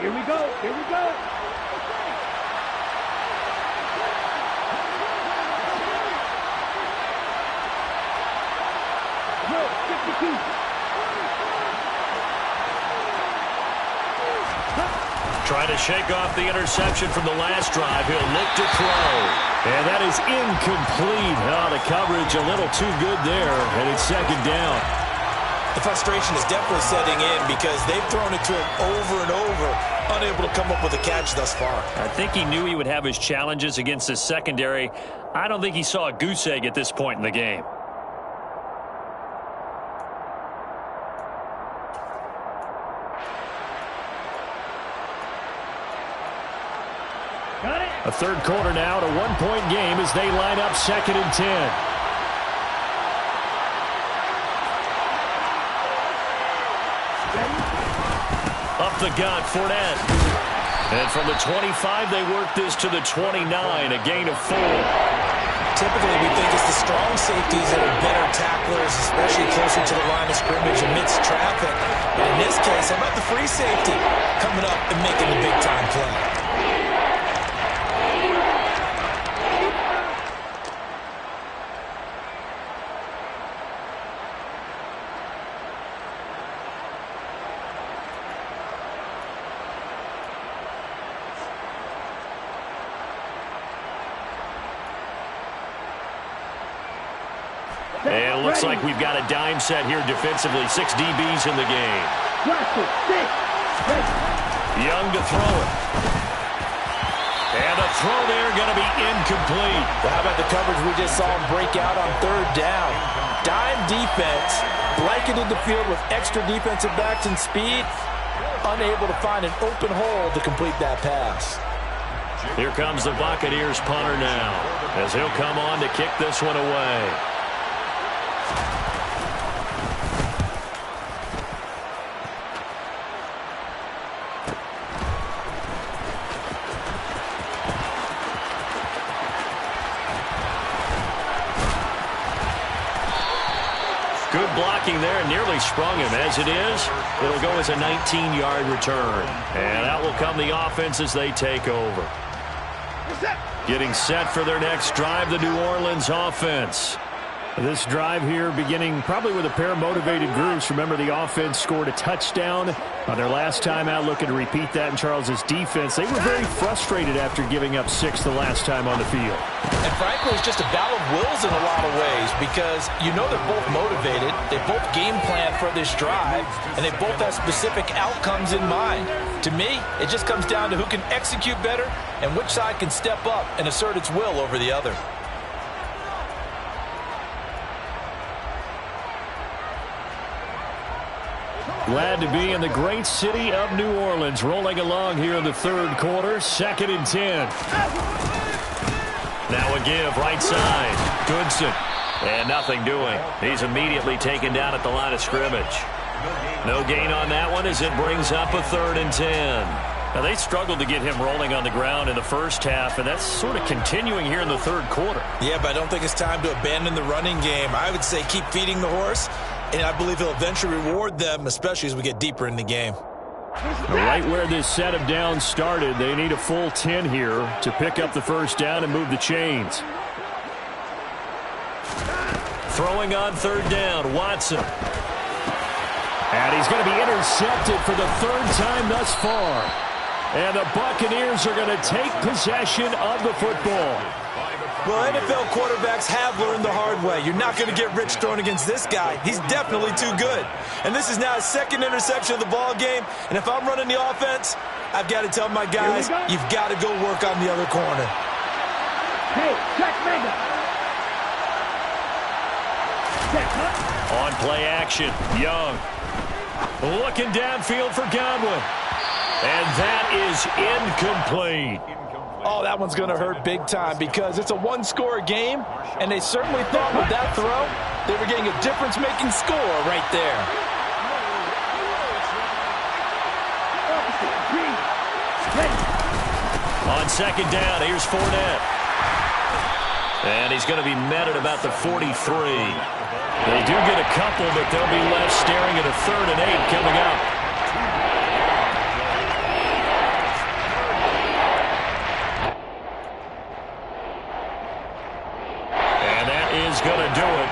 Here we go. Here we go. Trying to shake off the interception from the last drive. He'll look to throw. And that is incomplete. Oh, the coverage a little too good there, and it's second down. The frustration is definitely setting in because they've thrown it to him over and over, unable to come up with a catch thus far. I think he knew he would have his challenges against his secondary. I don't think he saw a goose egg at this point in the game. A third quarter now, a 1-point game as they line up 2nd and 10. Up the gut, Fournette. And from the 25, they work this to the 29, a gain of 4. Typically, we think it's the strong safeties that are better tacklers, especially closer to the line of scrimmage amidst traffic. But in this case, how about the free safety coming up and making the big-time play? And it looks like we've got a dime set here defensively. 6 DBs in the game. Young to throw it. And a throw there going to be incomplete. Well, how about the coverage we just saw him break out on 3rd down? Dime defense, blanketed the field with extra defensive backs and speed, unable to find an open hole to complete that pass. Here comes the Buccaneers punter now, as he'll come on to kick this one away. Good blocking there, and nearly sprung him. As it is, it'll go as a 19-yard return. And out will come the offense as they take over. Getting set for their next drive, the New Orleans offense. This drive here beginning probably with a pair of motivated groups. Remember, the offense scored a touchdown on their last time out, looking to repeat that in Charles's defense. They were very frustrated after giving up 6 the last time on the field. And frankly, it's just a battle of wills in a lot of ways because you know they're both motivated, they both game plan for this drive, and they both have specific outcomes in mind. To me, it just comes down to who can execute better and which side can step up and assert its will over the other. Glad to be in the great city of New Orleans, rolling along here in the third quarter, 2nd and 10. Now a give, right side. Goodson. And nothing doing. He's immediately taken down at the line of scrimmage. No gain on that one as it brings up a 3rd and 10. Now, they struggled to get him rolling on the ground in the first half, and that's sort of continuing here in the third quarter. Yeah, but I don't think it's time to abandon the running game. I would say keep feeding the horse, and I believe he'll eventually reward them, especially as we get deeper in the game. Right where this set of downs started, they need a full 10 here to pick up the first down and move the chains. Throwing on 3rd down, Watson. And he's going to be intercepted for the 3rd time thus far. And the Buccaneers are going to take possession of the football. Well, NFL quarterbacks have learned the hard way. You're not going to get rich throwing against this guy. He's definitely too good. And this is now his 2nd interception of the ball game. And if I'm running the offense, I've got to tell my guys, you've got to go work on the other corner. Hey, check mega. Check, huh? On play action, Young. Looking downfield for Godwin. And that is incomplete. Oh, that one's going to hurt big time because it's a one-score game, and they certainly thought with that throw they were getting a difference-making score right there. On 2nd down, here's Fournette. And he's going to be met at about the 43. They do get a couple, but they'll be left staring at a 3rd and 8 coming up. And that is going to do it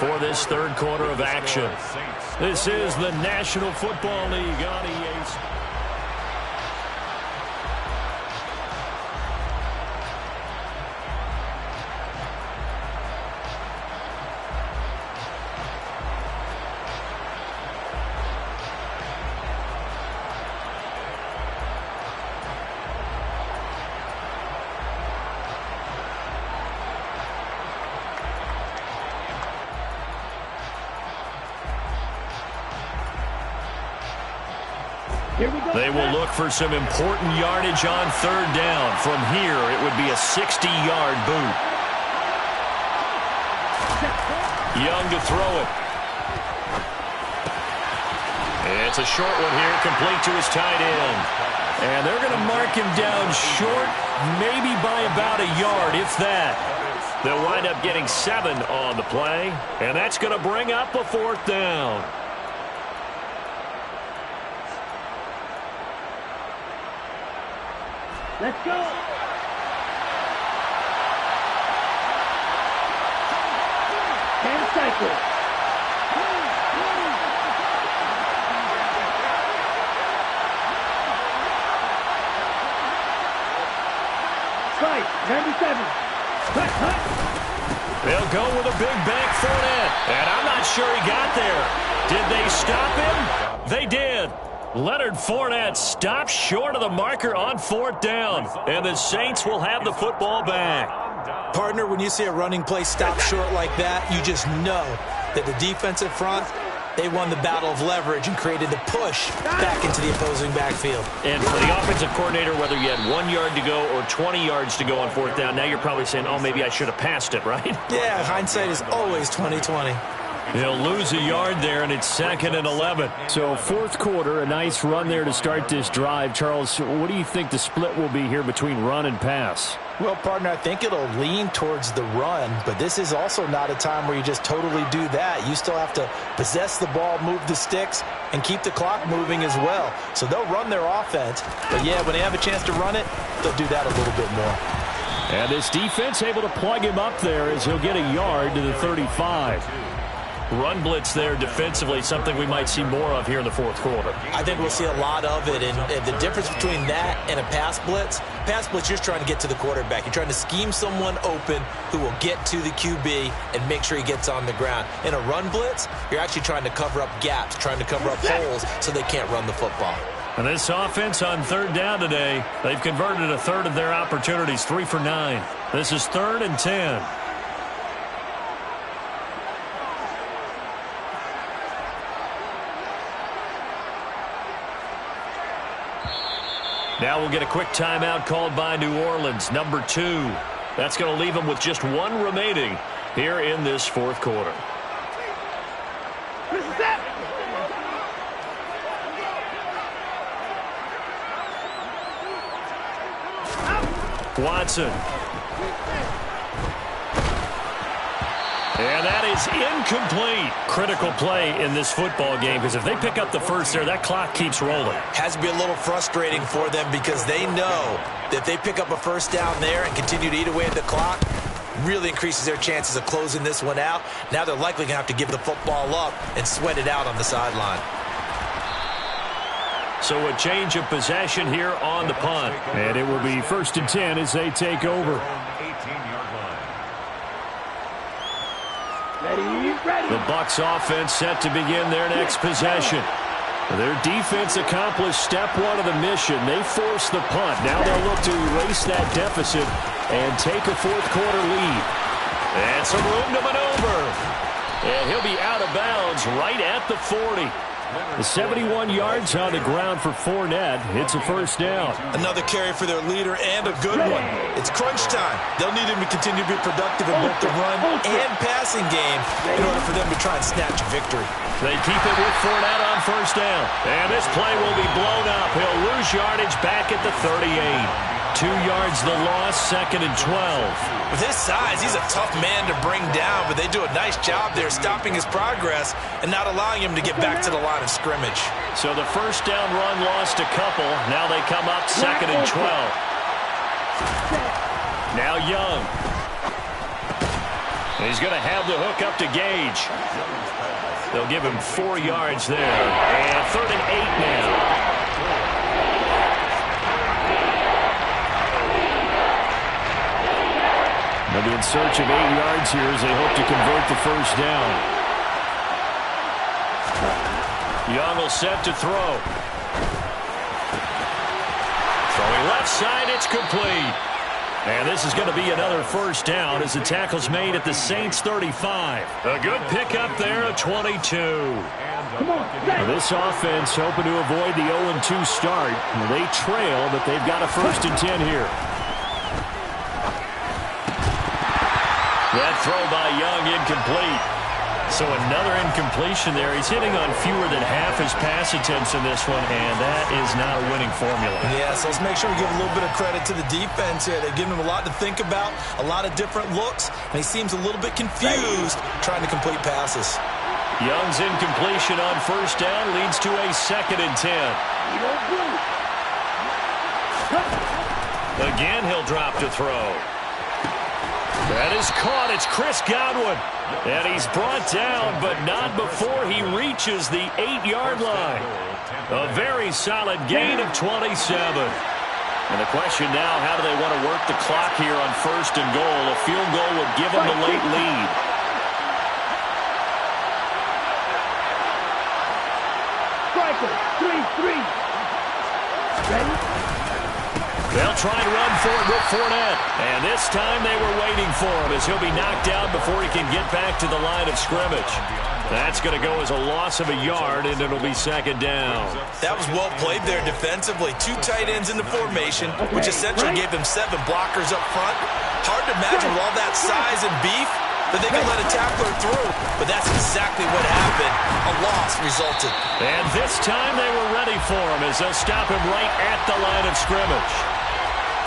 for this third quarter of action. This is the National Football League on EA Sports. They will look for some important yardage on 3rd down. From here, it would be a 60-yard boot. Young to throw it. It's a short one here, complete to his tight end. And they're going to mark him down short, maybe by about a yard, if that. They'll wind up getting 7 on the play, and that's going to bring up a 4th down. Let's go. 10 cycles. Strike, 97. Cut. They'll go with a big bank Fournette. And I'm not sure he got there. Did they stop him? They did. Leonard Fournette stops short of the marker on 4th down. And the Saints will have the football back. Partner, when you see a running play stop short like that, you just know that the defensive front, they won the battle of leverage and created the push back into the opposing backfield. And for the offensive coordinator, whether you had 1 yard to go or 20 yards to go on 4th down, now you're probably saying, oh, maybe I should have passed it, right? Yeah, hindsight is always 20/20. He'll lose a yard there, and it's 2nd and 11. So 4th quarter, a nice run there to start this drive. Charles, what do you think the split will be here between run and pass? Well, partner, I think it'll lean towards the run, but this is also not a time where you just totally do that. You still have to possess the ball, move the sticks, and keep the clock moving as well. So they'll run their offense, but yeah, when they have a chance to run it, they'll do that a little bit more. And this defense able to plug him up there as he'll get a yard to the 35. Run blitz there defensively, something we might see more of here in the 4th quarter. I think we'll see a lot of it, and the difference between that and a pass blitz, you're trying to get to the quarterback. You're trying to scheme someone open who will get to the QB and make sure he gets on the ground. In a run blitz, you're actually trying to cover up gaps, trying to cover up holes so they can't run the football. And this offense on 3rd down today, they've converted a third of their opportunities, 3 for 9. This is 3rd and 10. Now we'll get a quick timeout called by New Orleans, number 2. That's going to leave them with just 1 remaining here in this fourth quarter. Watson. And that is incomplete. Critical play in this football game, because if they pick up the first there, that clock keeps rolling. Has to be a little frustrating for them because they know that if they pick up a first down there and continue to eat away at the clock, really increases their chances of closing this one out. Now they're likely going to have to give the football up and sweat it out on the sideline. So a change of possession here on the punt. And it will be 1st and 10 as they take over. The Bucs offense set to begin their next possession. Their defense accomplished step 1 of the mission. They forced the punt. Now they'll look to erase that deficit and take a fourth quarter lead. And some room to maneuver. And he'll be out of bounds right at the 40. The 71 yards on the ground for Fournette. It's a first down. Another carry for their leader and a good one. It's crunch time. They'll need him to continue to be productive in both the run and passing game in order for them to try and snatch a victory. They keep it with Fournette on first down. And this play will be blown up. He'll lose yardage back at the 38. 2 yards the loss, 2nd and 12. With his size, he's a tough man to bring down, but they do a nice job there stopping his progress and not allowing him to get back to the line of scrimmage. So the first down run lost a couple. Now they come up 2nd and 12. Now Young. He's going to have the hook up to Gage. They'll give him 4 yards there. And 3rd and 8 now. They'll be in search of 8 yards here as they hope to convert the first down. Young will set to throw. Throwing left side, it's complete. And this is going to be another first down as the tackle's made at the Saints 35. A good pickup there at 22. This offense hoping to avoid the 0-2 start. They trail, but they've got a 1st and 10 here. That throw by Young incomplete. So another incompletion there. He's hitting on fewer than half his pass attempts in this one, and that is not a winning formula. Yeah, so let's make sure we give a little bit of credit to the defense here. They've given him a lot to think about, a lot of different looks, and he seems a little bit confused trying to complete passes. Young's incompletion on first down leads to a 2nd and 10. Again, he'll drop to throw. That is caught. It's Chris Godwin. And he's brought down, but not before he reaches the 8-yard line. A very solid gain of 27. And the question now, how do they want to work the clock here on 1st and goal? A field goal would give them the late lead. Striker, 3-3. Ready? They'll try and run for it with Fournette. And this time they were waiting for him as he'll be knocked out before he can get back to the line of scrimmage. That's going to go as a loss of a yard, and it'll be 2nd down. That was well played there defensively. 2 tight ends in the formation, which essentially gave them 7 blockers up front. Hard to imagine with all that size and beef that they could let a tackler through, but that's exactly what happened. A loss resulted. And this time they were ready for him as they'll stop him right at the line of scrimmage.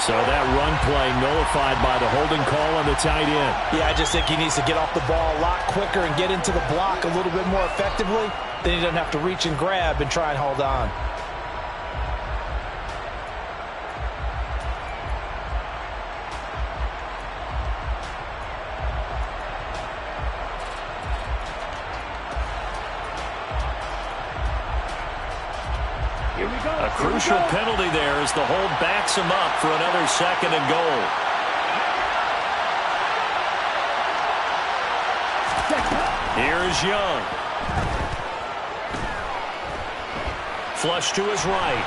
So that run play nullified by the holding call on the tight end. Yeah, I just think he needs to get off the ball a lot quicker and get into the block a little bit more effectively. Then he doesn't have to reach and grab and try and hold on. A crucial penalty there as the hold backs him up for another 2nd and goal. Here's Young. Flush to his right.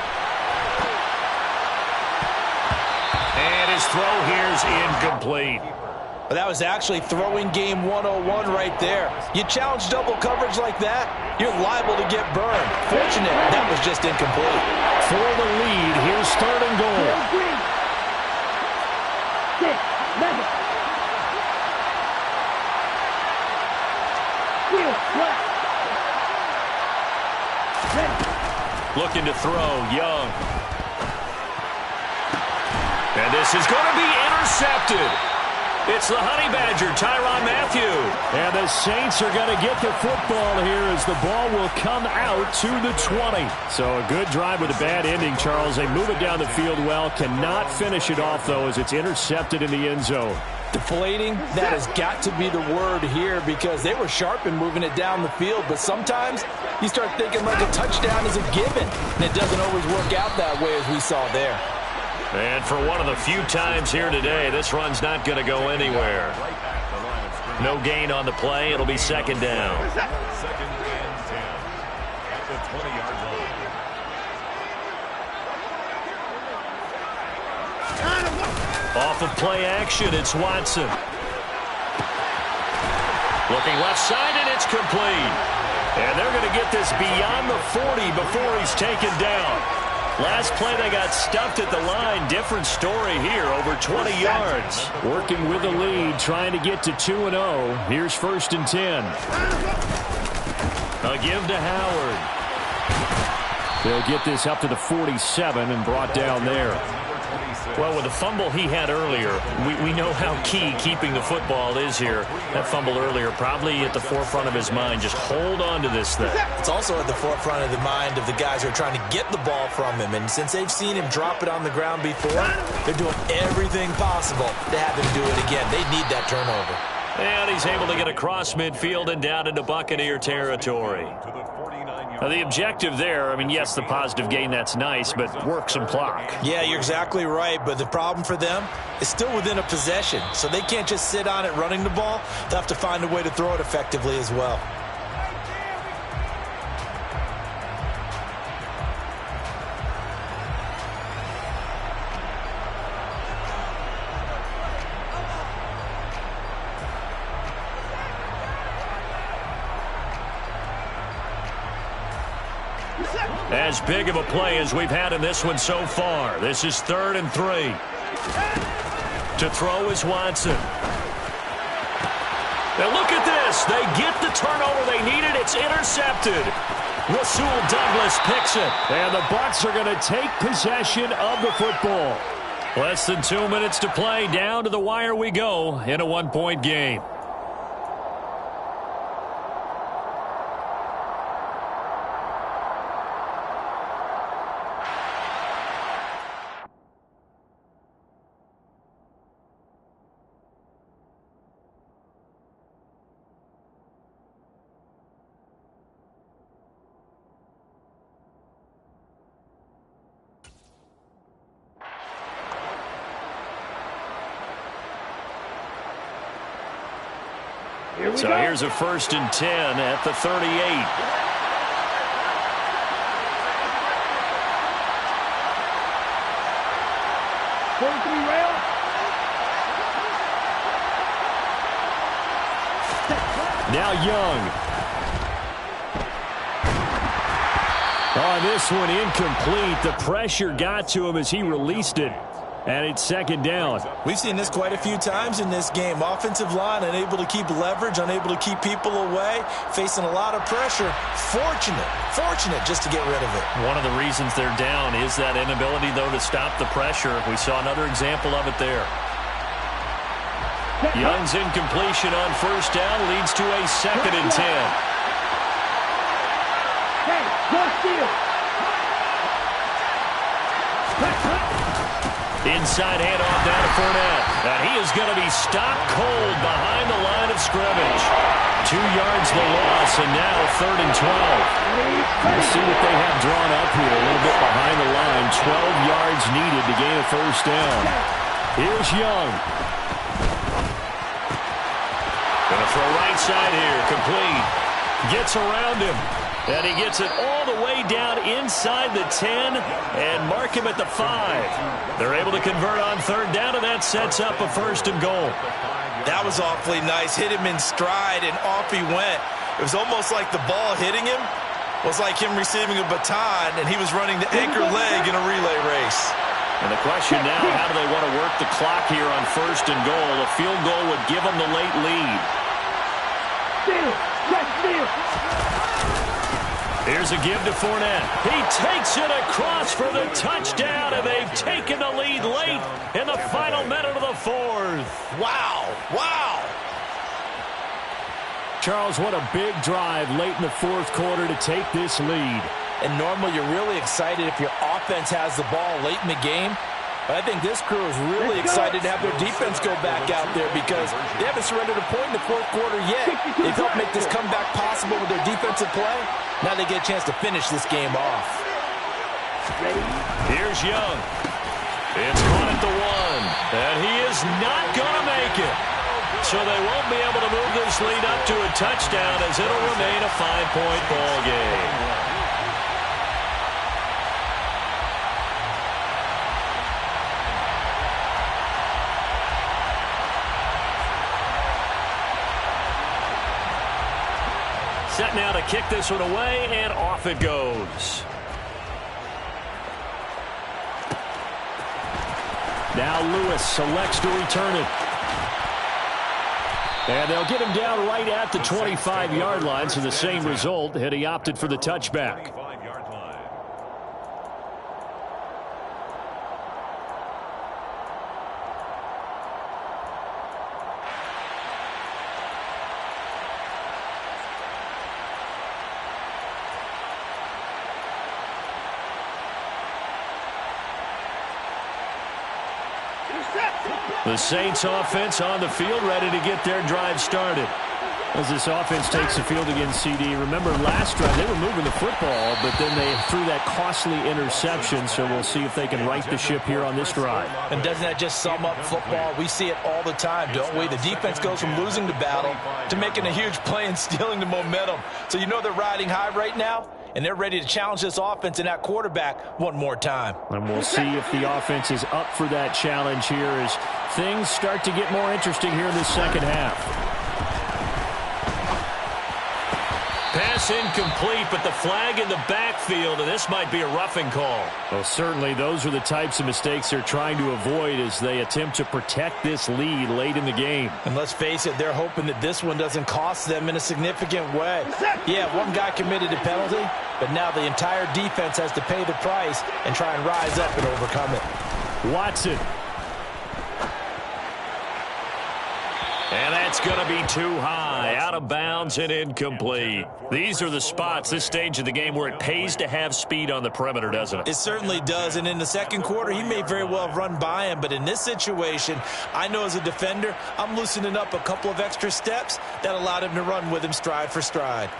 And his throw here's incomplete. But that was actually throwing game 101 right there. You challenge double coverage like that, you're liable to get burned. Fortunate, that was just incomplete. For the lead, here's 3rd and to throw. Young. And this is going to be intercepted. It's the Honey Badger, Tyrann Mathieu. And the Saints are going to get the football here as the ball will come out to the 20. So a good drive with a bad ending, Charles. They move it down the field well. Cannot finish it off, though, as it's intercepted in the end zone. Deflating, that has got to be the word here because they were sharp in moving it down the field. But sometimes you start thinking like a touchdown is a given. And it doesn't always work out that way as we saw there. And for one of the few times here today, this run's not going to go anywhere. No gain on the play. It'll be second down. Second and 10 at the 20-yard line. Off of play action, it's Watson. Looking left side, and it's complete. And they're going to get this beyond the 40 before he's taken down. Last play, they got stuffed at the line. Different story here, over 20 yards. Working with the lead, trying to get to 2-0. Here's 1st and 10. A give to Howard. They'll get this up to the 47 and brought down there. Well, with the fumble he had earlier, we know how key keeping the football is here. That fumble earlier probably at the forefront of his mind. Just hold on to this thing. It's also at the forefront of the mind of the guys who are trying to get the ball from him. And since they've seen him drop it on the ground before, they're doing everything possible to have him do it again. They need that turnover. And he's able to get across midfield and down into Buccaneer territory. Now, the objective there, I mean, yes, the positive gain, that's nice, but work some clock. Yeah, you're exactly right, but the problem for them is still within a possession, so they can't just sit on it running the ball. They'll have to find a way to throw it effectively as well. As big of a play as we've had in this one so far. This is 3rd and 3. To throw is Watson. Now look at this. They get the turnover they needed. It's intercepted. Rasul Douglas picks it. And the Bucs are going to take possession of the football. Less than 2 minutes to play. Down to the wire we go in a 1-point game. So here's a 1st and 10 at the 38. Now Young. On this one, incomplete. The pressure got to him as he released it. And it's 2nd down. We've seen this quite a few times in this game. Offensive line unable to keep leverage, unable to keep people away, facing a lot of pressure. Fortunate just to get rid of it. One of the reasons they're down is that inability, though, to stop the pressure. We saw another example of it there. Young's incompletion on 1st down leads to a 2nd and 10. Hey, go steal. Inside handoff down to Fournette. And he is going to be stopped cold behind the line of scrimmage. 2 yards the loss, and now 3rd and 12. Let's see what they have drawn up here. A little bit behind the line. 12 yards needed to gain a 1st down. Here's Young. Going to throw right side here. Complete. Gets around him. And he gets it all the way down inside the 10 and mark him at the 5. They're able to convert on 3rd down, and that sets up a 1st and goal. That was awfully nice. Hit him in stride, and off he went. It was almost like the ball hitting him was like him receiving a baton, and he was running the anchor leg in a relay race. And the question now, how do they want to work the clock here on 1st and goal? A field goal would give them the late lead. Steal. Let's steal. Here's a give to Fournette. He takes it across for the touchdown, and they've taken the lead late in the final minute of the fourth. Wow. Wow. Charles, what a big drive late in the fourth quarter to take this lead. And normally you're really excited if your offense has the ball late in the game. But I think this crew is really excited to have their defense go back out there because they haven't surrendered a point in the fourth quarter yet. They've helped make this comeback possible with their defensive play. Now they get a chance to finish this game off. Here's Young. It's caught at the 1. And he is not going to make it. So they won't be able to move this lead up to a touchdown as it'll remain a 5-point ball game. Set now to kick this one away, and off it goes. Now Lewis selects to return it. And they'll get him down right at the 25-yard line, so the same result had he opted for the touchback. The Saints offense on the field, ready to get their drive started. As this offense takes the field against CD. Remember, last drive they were moving the football, but then they threw that costly interception, so we'll see if they can right the ship here on this drive. And doesn't that just sum up football? We see it all the time, don't we? The defense goes from losing the battle to making a huge play and stealing the momentum. So you know they're riding high right now, and they're ready to challenge this offense and that quarterback one more time. And we'll see if the offense is up for that challenge here as things start to get more interesting here in the second half. Pass incomplete, but the flag in the backfield, and this might be a roughing call. Well, certainly those are the types of mistakes they're trying to avoid as they attempt to protect this lead late in the game. And let's face it, they're hoping that this one doesn't cost them in a significant way. Yeah, one guy committed a penalty, but now the entire defense has to pay the price and try and rise up and overcome it. Watson. And that's going to be too high, out of bounds and incomplete. These are the spots, this stage of the game, where it pays to have speed on the perimeter, doesn't it? It certainly does, and in the second quarter, he may very well have run by him, but in this situation, I know as a defender, I'm loosening up a couple of extra steps that allowed him to run with him stride for stride.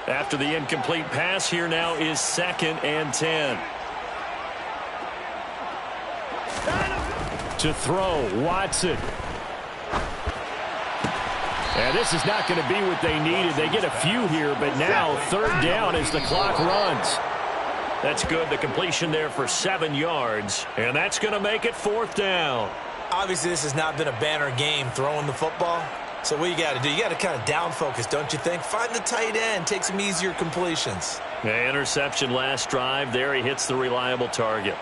After the incomplete pass, here now is 2nd and 10. To throw, Watson. And this is not going to be what they needed. They get a few here, but now 3rd down as the clock runs. That's good. The completion there for 7 yards, and that's going to make it 4th down. Obviously, this has not been a banner game throwing the football. So what you got to do, you got to kind of down focus, don't you think? Find the tight end, take some easier completions. Yeah, interception last drive. There he hits the reliable target.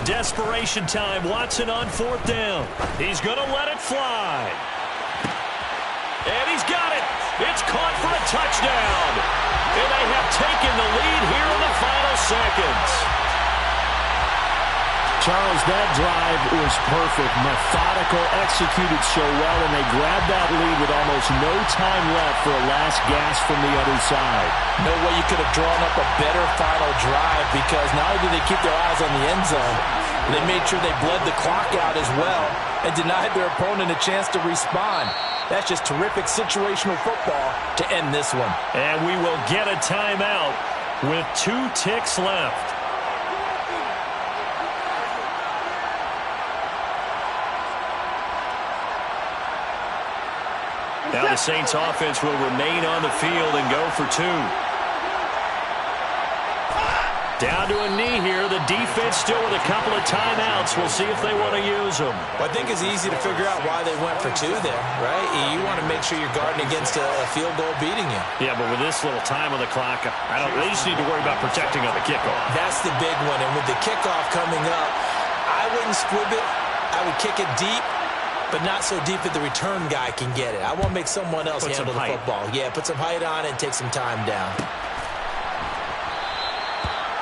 Desperation time. Watson on 4th down. He's going to let it fly. And he's got it. It's caught for a touchdown. And they have taken the lead here in the final seconds. Charles, that drive was perfect. Methodical, executed so well, and they grabbed that lead with almost no time left for a last gasp from the other side. No way you could have drawn up a better final drive because not only did they keep their eyes on the end zone, they made sure they bled the clock out as well and denied their opponent a chance to respond. That's just terrific situational football to end this one. And we will get a timeout with 2 ticks left. Now the Saints offense will remain on the field and go for 2. Down to a knee here. The defense still with a couple of timeouts. We'll see if they want to use them. Well, I think it's easy to figure out why they went for 2 there, right? You want to make sure you're guarding against a field goal beating you. Yeah, but with this little time on the clock, they just need to worry about protecting on the kickoff. That's the big one. And with the kickoff coming up, I wouldn't squib it. I would kick it deep, but not so deep that the return guy can get it. I want to make someone else handle the football. Yeah, put some height on it and take some time down.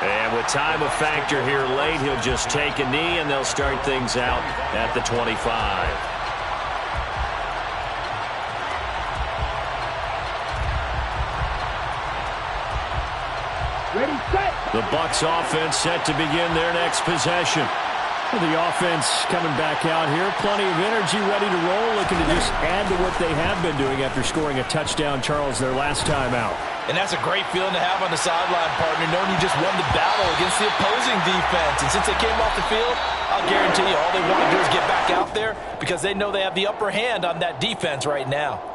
And with time a factor here late, he'll just take a knee, and they'll start things out at the 25. Ready, set. The Bucs offense set to begin their next possession. The offense coming back out here. Plenty of energy, ready to roll, looking to just add to what they have been doing after scoring a touchdown, Charles, their last time out. And that's a great feeling to have on the sideline, partner, knowing you just won the battle against the opposing defense. And since they came off the field, I'll guarantee you all they want to do is get back out there because they know they have the upper hand on that defense right now.